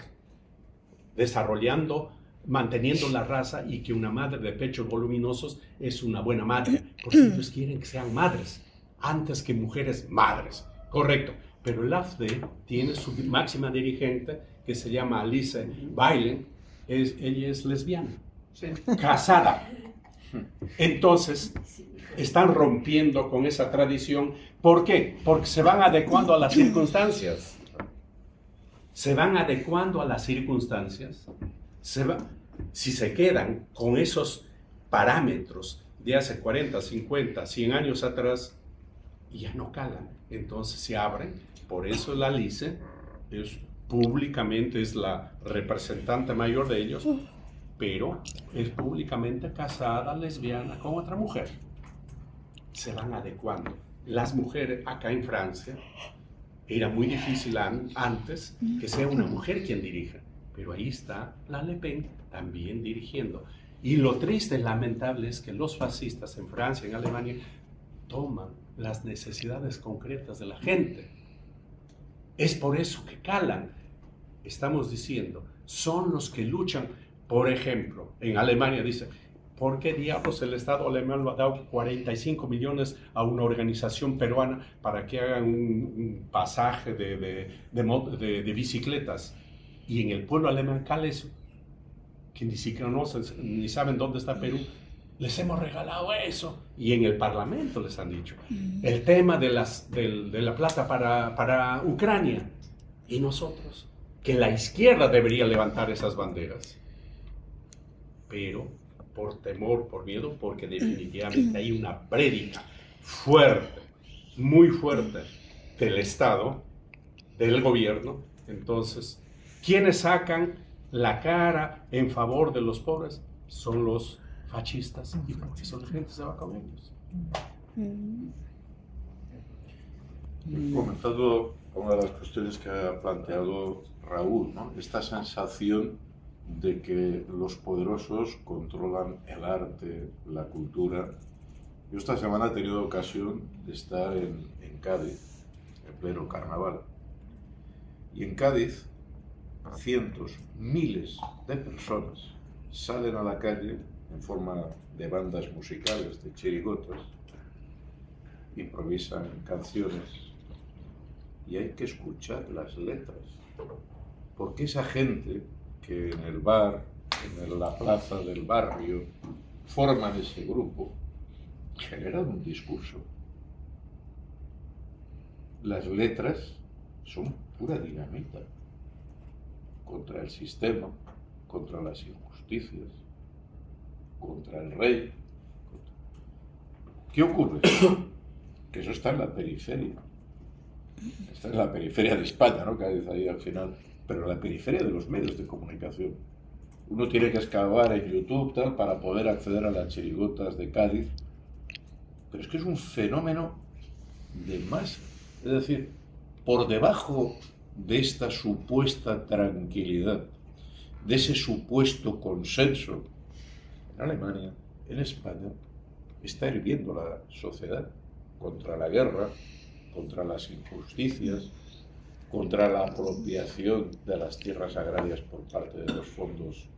manteniendo la raza, y que una madre de pechos voluminosos es una buena madre, porque ellos quieren que sean madres, antes que mujeres madres. Correcto. Pero el AfD tiene su máxima dirigente, que se llama Alice Weilen, ella es lesbiana, Sí. casada. Entonces, están rompiendo con esa tradición. ¿Por qué? Porque se van adecuando a las circunstancias. Se van adecuando a las circunstancias. Si se quedan con esos parámetros de hace 40, 50, 100 años atrás, ya no calan. Entonces se abren. Por eso la Alice públicamente es la representante mayor de ellos, pero es públicamente casada, lesbiana, con otra mujer. Se van adecuando. Las mujeres acá en Francia, era muy difícil antes que sea una mujer quien dirija, pero ahí está la Le Pen también dirigiendo. Y lo triste y lamentable es que los fascistas en Francia, en Alemania, toman las necesidades concretas de la gente. Es por eso que calan. Estamos diciendo, son los que luchan. Por ejemplo, en Alemania dice, ¿por qué diablos el Estado alemán le ha dado 45 millones a una organización peruana para que hagan un pasaje de bicicletas? Y en el pueblo alemán cala eso, que ni siquiera conocen, ni saben dónde está Perú. Les hemos regalado eso. Y en el Parlamento les han dicho. El tema de la plata para Ucrania. Y nosotros, que la izquierda debería levantar esas banderas. Pero por temor, por miedo, porque definitivamente hay una prédica fuerte, muy fuerte del Estado, del gobierno. Entonces, ¿quiénes sacan la cara en favor de los pobres? Son los fascistas, y por eso la gente se va con ellos. Comentando una de las cuestiones que ha planteado Raúl, ¿no? Esta sensación de que los poderosos controlan el arte, la cultura. Yo esta semana he tenido ocasión de estar en Cádiz, en pleno carnaval. Y en Cádiz, cientos, miles de personas salen a la calle en forma de bandas musicales, de chirigotas, improvisan canciones y hay que escuchar las letras, porque esa gente que en el bar, en la plaza del barrio, forman ese grupo, generan un discurso. Las letras son pura dinamita contra el sistema, contra las injusticias, contra el rey. ¿Qué ocurre? Que eso está en la periferia. Está en la periferia de España, ¿no? Cádiz ahí al final, pero en la periferia de los medios de comunicación. Uno tiene que excavar en YouTube tal para poder acceder a las chirigotas de Cádiz, pero es que es un fenómeno de masa. Es decir, por debajo de esta supuesta tranquilidad, de ese supuesto consenso, en Alemania, en España, está hirviendo la sociedad contra la guerra, contra las injusticias, contra la apropiación de las tierras agrarias por parte de los fondos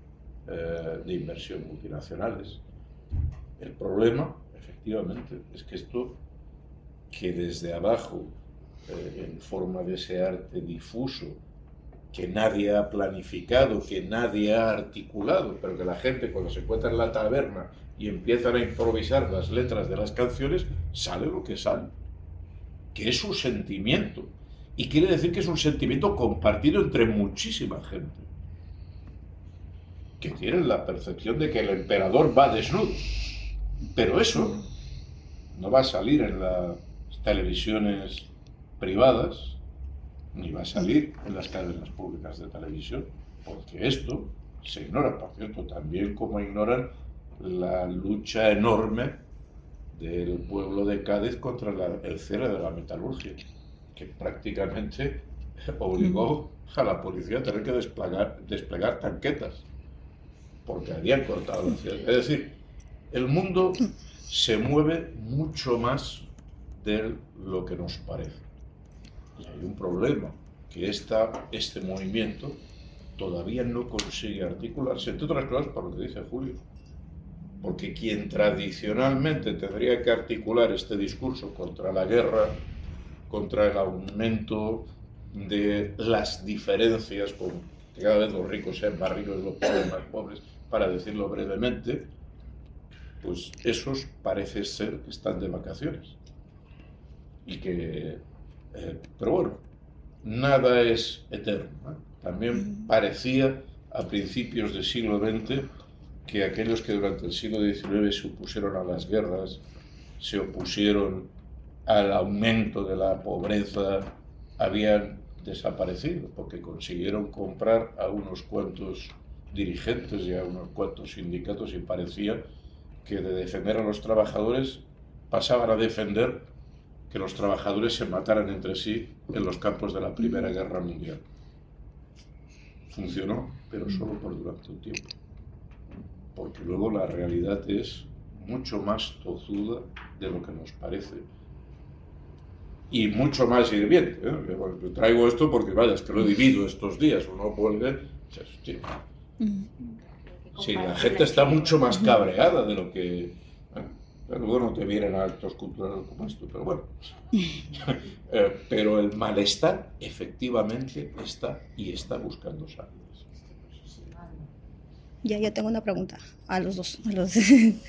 de inversión multinacionales. El problema, efectivamente, es que esto, que desde abajo, en forma de ese arte difuso, que nadie ha planificado, que nadie ha articulado, pero que la gente cuando se encuentra en la taberna y empiezan a improvisar las letras de las canciones, sale lo que sale, que es un sentimiento, y quiere decir que es un sentimiento compartido entre muchísima gente, que tienen la percepción de que el emperador va desnudo, pero eso no va a salir en las televisiones privadas, ni va a salir en las cadenas públicas de televisión, porque esto se ignora, por cierto, también como ignoran la lucha enorme del pueblo de Cádiz contra el cierre de la metalurgia, que prácticamente obligó a la policía a tener que desplegar tanquetas, porque habían cortado la ciudad. Es decir, el mundo se mueve mucho más de lo que nos parece. Y hay un problema, que este movimiento todavía no consigue articularse, entre otras cosas por lo que dice Julio, porque quien tradicionalmente tendría que articular este discurso contra la guerra, contra el aumento de las diferencias, con que cada vez los ricos sean más ricos y los pobres más pobres, para decirlo brevemente, pues esos parece ser que están de vacaciones. Y que pero bueno, nada es eterno, ¿eh? También parecía a principios del siglo XX que aquellos que durante el siglo XIX se opusieron a las guerras, se opusieron al aumento de la pobreza, habían desaparecido, porque consiguieron comprar a unos cuantos dirigentes y a unos cuantos sindicatos, y parecía que de defender a los trabajadores pasaban a defender que los trabajadores se mataran entre sí en los campos de la Primera Guerra Mundial. Funcionó, pero solo por durante un tiempo, porque luego la realidad es mucho más tozuda de lo que nos parece y mucho más hirviente, ¿eh? Bueno, traigo esto porque, vaya, es que lo he vivido estos días, uno vuelve, sí, la gente está mucho más cabreada de lo que... Luego no te vienen a actos culturales como esto, pero bueno. Pero el malestar efectivamente está y está buscando salidas. Ya, yo tengo una pregunta a los dos. En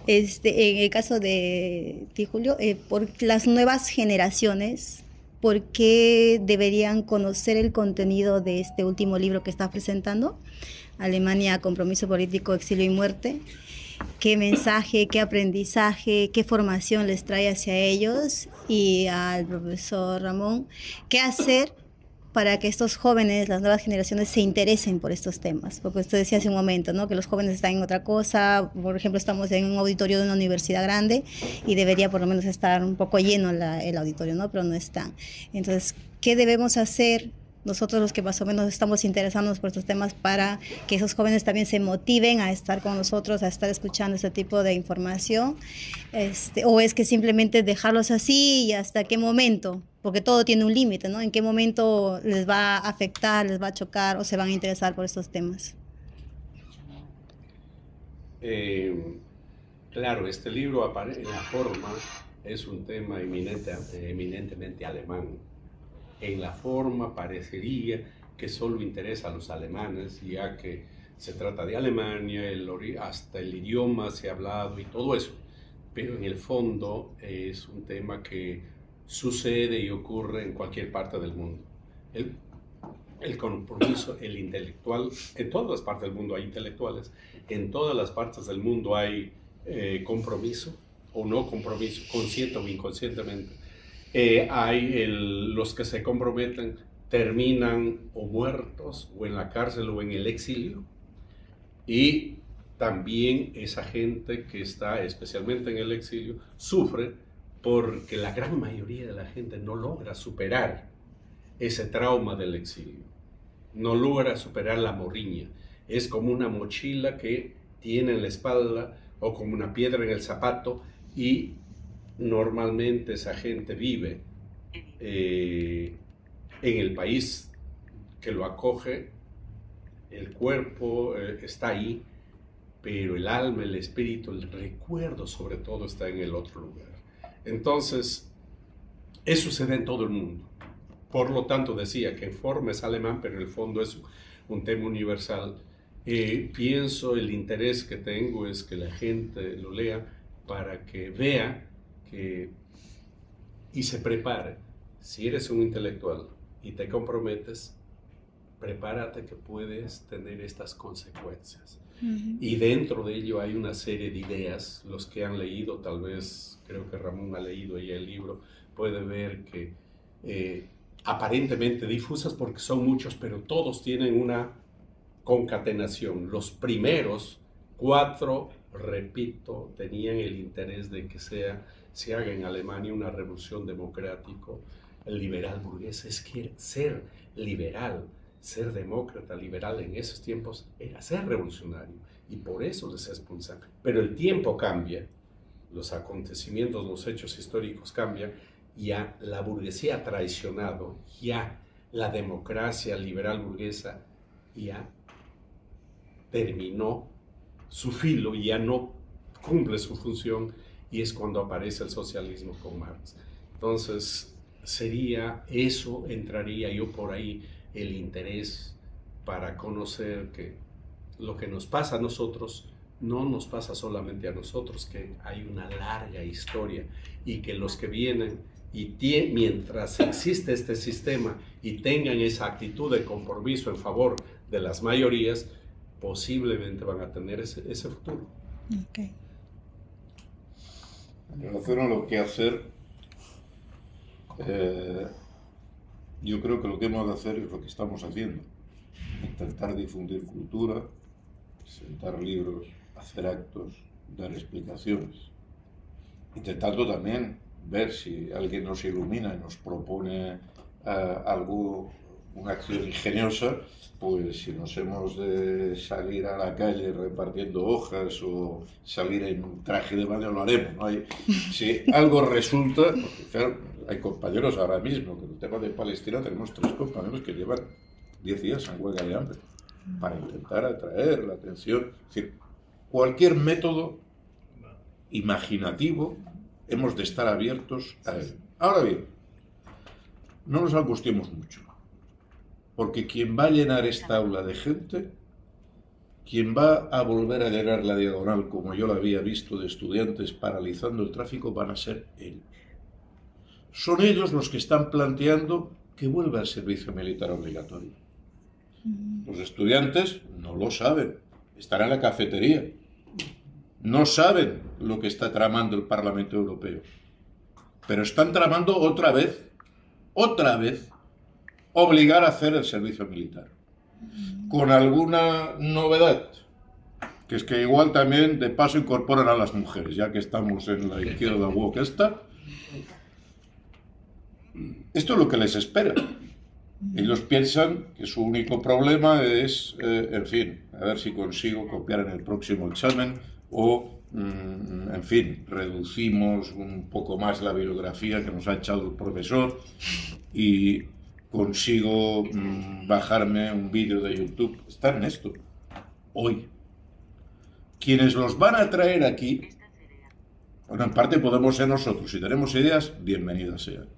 el caso de ti, Julio, por las nuevas generaciones, ¿por qué deberían conocer el contenido de este último libro que estás presentando? Alemania, compromiso político, exilio y muerte. ¿Qué mensaje, qué aprendizaje, qué formación les trae hacia ellos? Y al profesor Ramón, ¿qué hacer para que estos jóvenes, las nuevas generaciones, se interesen por estos temas? Porque usted decía hace un momento, ¿no?, que los jóvenes están en otra cosa. Por ejemplo, estamos en un auditorio de una universidad grande y debería por lo menos estar un poco lleno el auditorio, ¿no?, pero no está. Entonces, ¿qué debemos hacer nosotros, los que más o menos estamos interesándonos por estos temas, para que esos jóvenes también se motiven a estar con nosotros, a estar escuchando este tipo de información? ¿O es que simplemente dejarlos así y hasta qué momento? Porque todo tiene un límite, ¿no? ¿En qué momento les va a afectar, les va a chocar o se van a interesar por estos temas? Claro, este libro en la forma es un tema eminentemente alemán. En la forma parecería que solo interesa a los alemanes, ya que se trata de Alemania, hasta el idioma se ha hablado y todo eso. Pero en el fondo es un tema que sucede y ocurre en cualquier parte del mundo. El compromiso, el intelectual, en todas las partes del mundo hay intelectuales, en todas las partes del mundo hay compromiso o no compromiso, consciente o inconscientemente. Los que se comprometen terminan o muertos o en la cárcel o en el exilio, y también esa gente que está especialmente en el exilio sufre porque la gran mayoría de la gente no logra superar ese trauma del exilio, no logra superar la morriña. Es como una mochila que tiene en la espalda o como una piedra en el zapato, y normalmente esa gente vive en el país que lo acoge, el cuerpo está ahí, pero el alma, el espíritu, el recuerdo sobre todo está en el otro lugar. Entonces, eso se da en todo el mundo. Por lo tanto, decía que en forma es alemán, pero en el fondo es un tema universal. Pienso, el interés que tengo es que la gente lo lea para que vea y se prepare. Si eres un intelectual y te comprometes, prepárate que puedes tener estas consecuencias. Y dentro de ello hay una serie de ideas. Los que han leído, tal vez, creo que Ramón ha leído ya el libro, puede ver que aparentemente difusas porque son muchos, pero todos tienen una concatenación. Los primeros 4, repito, tenían el interés de que se haga en Alemania una revolución democrática. El liberal burgués es que ser liberal, ser demócrata, liberal en esos tiempos era ser revolucionario, y por eso les expulsan. Pero el tiempo cambia, los acontecimientos, los hechos históricos cambian, ya la burguesía ha traicionado, ya la democracia liberal burguesa ya terminó su filo, ya no cumple su función, y es cuando aparece el socialismo con Marx. Entonces, sería eso, entraría yo por ahí, el interés para conocer que lo que nos pasa a nosotros no nos pasa solamente a nosotros, que hay una larga historia, y que los que vienen y mientras existe este sistema y tengan esa actitud de compromiso en favor de las mayorías, posiblemente van a tener ese futuro. Okay. En relación a lo que hacer, yo creo que lo que hemos de hacer es lo que estamos haciendo: intentar difundir cultura, presentar libros, hacer actos, dar explicaciones, intentando también ver si alguien nos ilumina y nos propone una acción ingeniosa, pues si nos hemos de salir a la calle repartiendo hojas o salir en un traje de baño, lo haremos, ¿no? Si algo resulta, porque claro, hay compañeros ahora mismo, con el tema de Palestina tenemos 3 compañeros que llevan 10 días en huelga de hambre para intentar atraer la atención. Es decir, cualquier método imaginativo hemos de estar abiertos a él. Ahora bien, no nos angustiemos mucho, porque quien va a llenar esta aula de gente, quien va a volver a llenar la diagonal, como yo la había visto, de estudiantes paralizando el tráfico, van a ser ellos. Son ellos los que están planteando que vuelva el servicio militar obligatorio. Los estudiantes no lo saben, están en la cafetería, no saben lo que está tramando el Parlamento Europeo, pero están tramando otra vez, obligar a hacer el servicio militar, con alguna novedad, que es que igual también de paso incorporan a las mujeres, ya que estamos en la izquierda woke esta. Esto es lo que les espera. Ellos piensan que su único problema es, en fin, a ver si consigo copiar en el próximo examen, o, en fin, reducimos un poco más la bibliografía que nos ha echado el profesor y consigo bajarme un vídeo de YouTube. Están en esto, hoy. Quienes los van a traer aquí, bueno, en parte podemos ser nosotros. Si tenemos ideas, bienvenidas sean.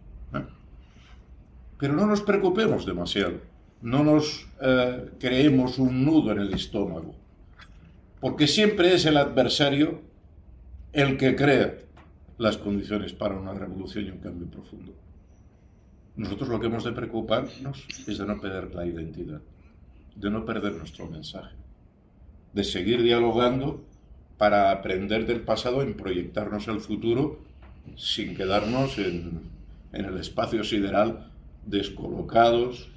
Pero no nos preocupemos demasiado, no nos creemos un nudo en el estómago, porque siempre es el adversario el que crea las condiciones para una revolución y un cambio profundo. Nosotros lo que hemos de preocuparnos es de no perder la identidad, de no perder nuestro mensaje, de seguir dialogando para aprender del pasado y proyectarnos al futuro sin quedarnos en el espacio sideral descolocados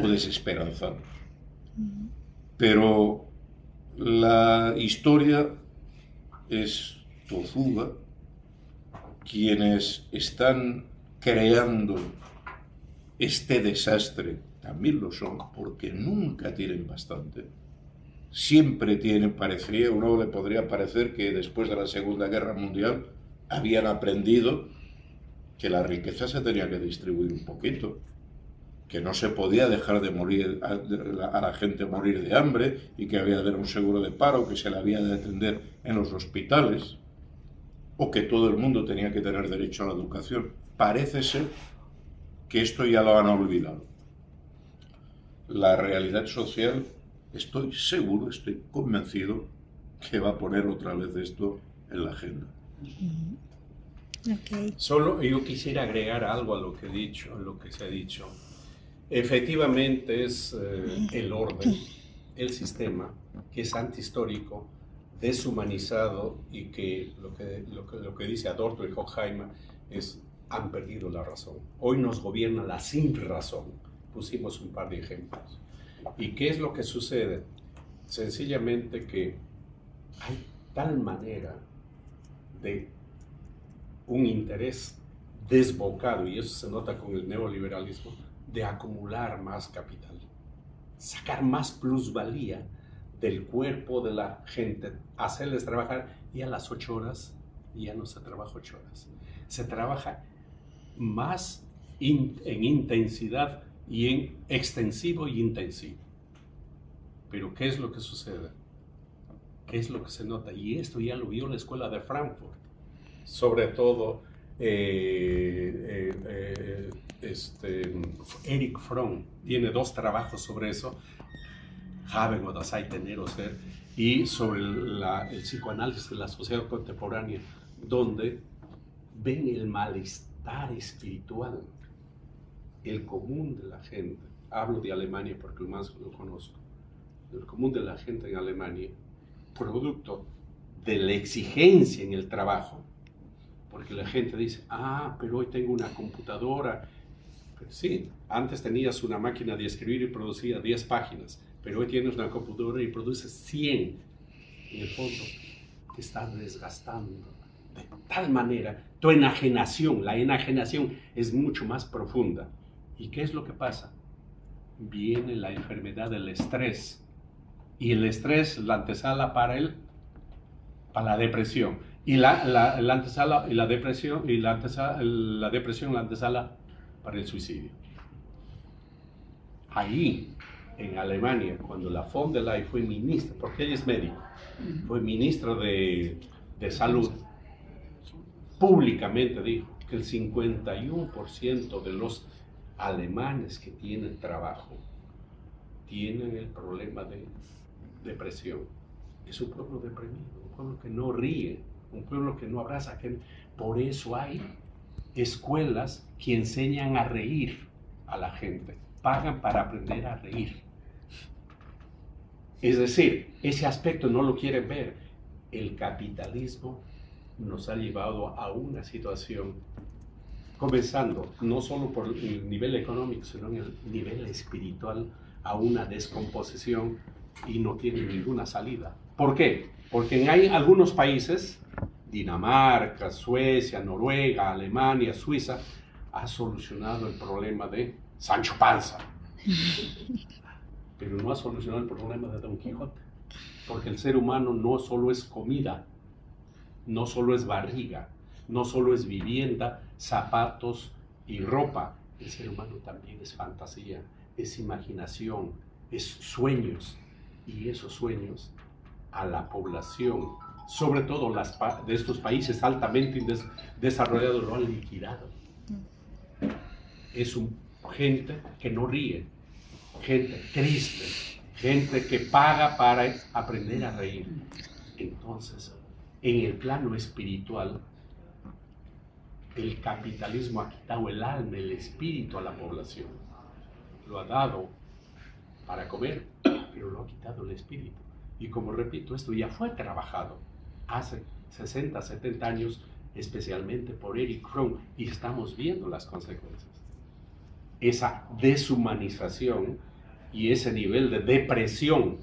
o desesperanzados. Pero la historia es tozuda. Quienes están creando este desastre también lo son, porque nunca tienen bastante. Siempre tienen, parecería, uno le podría parecer que después de la Segunda Guerra Mundial habían aprendido que la riqueza se tenía que distribuir un poquito. que no se podía dejar de morir a la gente morir de hambre y que había de haber un seguro de paro, que se le había de atender en los hospitales, o que todo el mundo tenía que tener derecho a la educación. Parece ser que esto ya lo han olvidado. La realidad social, estoy seguro, estoy convencido que va a poner otra vez esto en la agenda. Okay. Solo yo quisiera agregar algo a lo que se ha dicho. Efectivamente es el orden, el sistema, que es antihistórico, deshumanizado, y que lo que dice Adorno y Horkheimer es: han perdido la razón. Hoy nos gobierna la sin razón. Pusimos un par de ejemplos. ¿Y qué es lo que sucede? Sencillamente que hay tal manera de un interés desbocado, y eso se nota con el neoliberalismo, de acumular más capital, sacar más plusvalía del cuerpo de la gente, hacerles trabajar, y a las 8 horas ya no se trabaja 8 horas, se trabaja más en intensidad y en extensivo y intensivo. Pero ¿qué es lo que sucede? ¿Qué es lo que se nota? Y esto ya lo vio la escuela de Frankfurt, sobre todo Erich Fromm tiene 2 trabajos sobre eso, Haben oder Sein, tener o ser, y sobre el psicoanálisis de la sociedad contemporánea, donde ven el malestar espiritual, el común de la gente. Hablo de Alemania porque más lo conozco. El común de la gente en Alemania, producto de la exigencia en el trabajo, porque la gente dice: ah, pero hoy tengo una computadora. Pero sí, antes tenías una máquina de escribir y producía 10 páginas, pero hoy tienes una computadora y produces 100. En el fondo, te estás desgastando de tal manera. Tu enajenación, la enajenación es mucho más profunda. ¿Y qué es lo que pasa? Viene la enfermedad del estrés. Y el estrés, la antesala para la depresión. Y la antesala y la depresión, y la depresión, la antesala para el suicidio. Ahí, en Alemania, cuando la von der Leyen fue ministra, porque ella es médico, fue ministra de salud, públicamente dijo que el 51% de los alemanes que tienen trabajo tienen el problema de depresión. Es un pueblo deprimido, un pueblo que no ríe, un pueblo que no abraza. Por eso hay escuelas que enseñan a reír a la gente, pagan para aprender a reír. Es decir, ese aspecto no lo quieren ver. El capitalismo nos ha llevado a una situación, comenzando no solo por el nivel económico, sino en el nivel espiritual, a una descomposición, y no tiene ninguna salida. ¿Por qué? Porque hay algunos países, Dinamarca, Suecia, Noruega, Alemania, Suiza, ha solucionado el problema de Sancho Panza, pero no ha solucionado el problema de Don Quijote, porque el ser humano no solo es comida, no solo es barriga, no solo es vivienda, zapatos y ropa. El ser humano también es fantasía, es imaginación, es sueños, y esos sueños a la población, sobre todo de estos países altamente desarrollados, lo han liquidado. Es gente que no ríe, gente triste, gente que paga para aprender a reír. Entonces, en el plano espiritual, el capitalismo ha quitado el alma, el espíritu a la población. Lo ha dado para comer, pero lo ha quitado el espíritu. Y como repito, esto ya fue trabajado hace 60, 70 años, especialmente por Erich Fromm, y estamos viendo las consecuencias. Esa deshumanización y ese nivel de depresión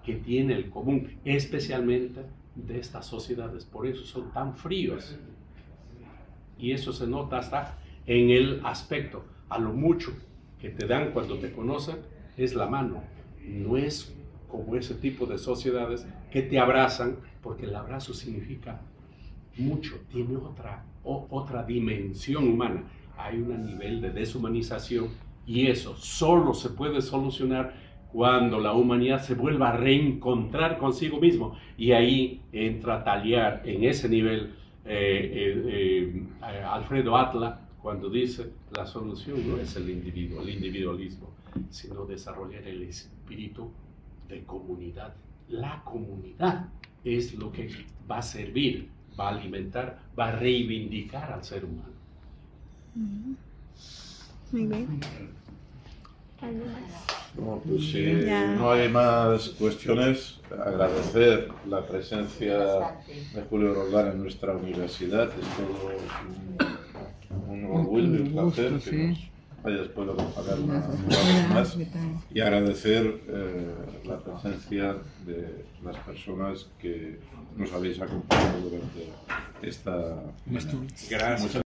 que tiene el común, especialmente de estas sociedades. Por eso son tan fríos. Y eso se nota hasta en el aspecto, a lo mucho que te dan cuando te conocen, es la mano. No es como ese tipo de sociedades que te abrazan, porque el abrazo significa mucho, tiene otra dimensión humana. Hay un nivel de deshumanización Y eso solo se puede solucionar cuando la humanidad se vuelva a reencontrar consigo mismo. Y ahí entra a tallar en ese nivel Alfredo Atla, cuando dice la solución no es el individualismo, sino desarrollar el espíritu de comunidad. La comunidad es lo que va a servir, va a alimentar, va a reivindicar al ser humano. Muy bien. Bueno, pues si Ya. no hay más cuestiones, agradecer la presencia de Julio Roldán en nuestra universidad. Es todo un orgullo y un placer gusto, que sí. nos hayas podido acompañar una vez más. Y agradecer la presencia de las personas que nos habéis acompañado durante esta Gracias.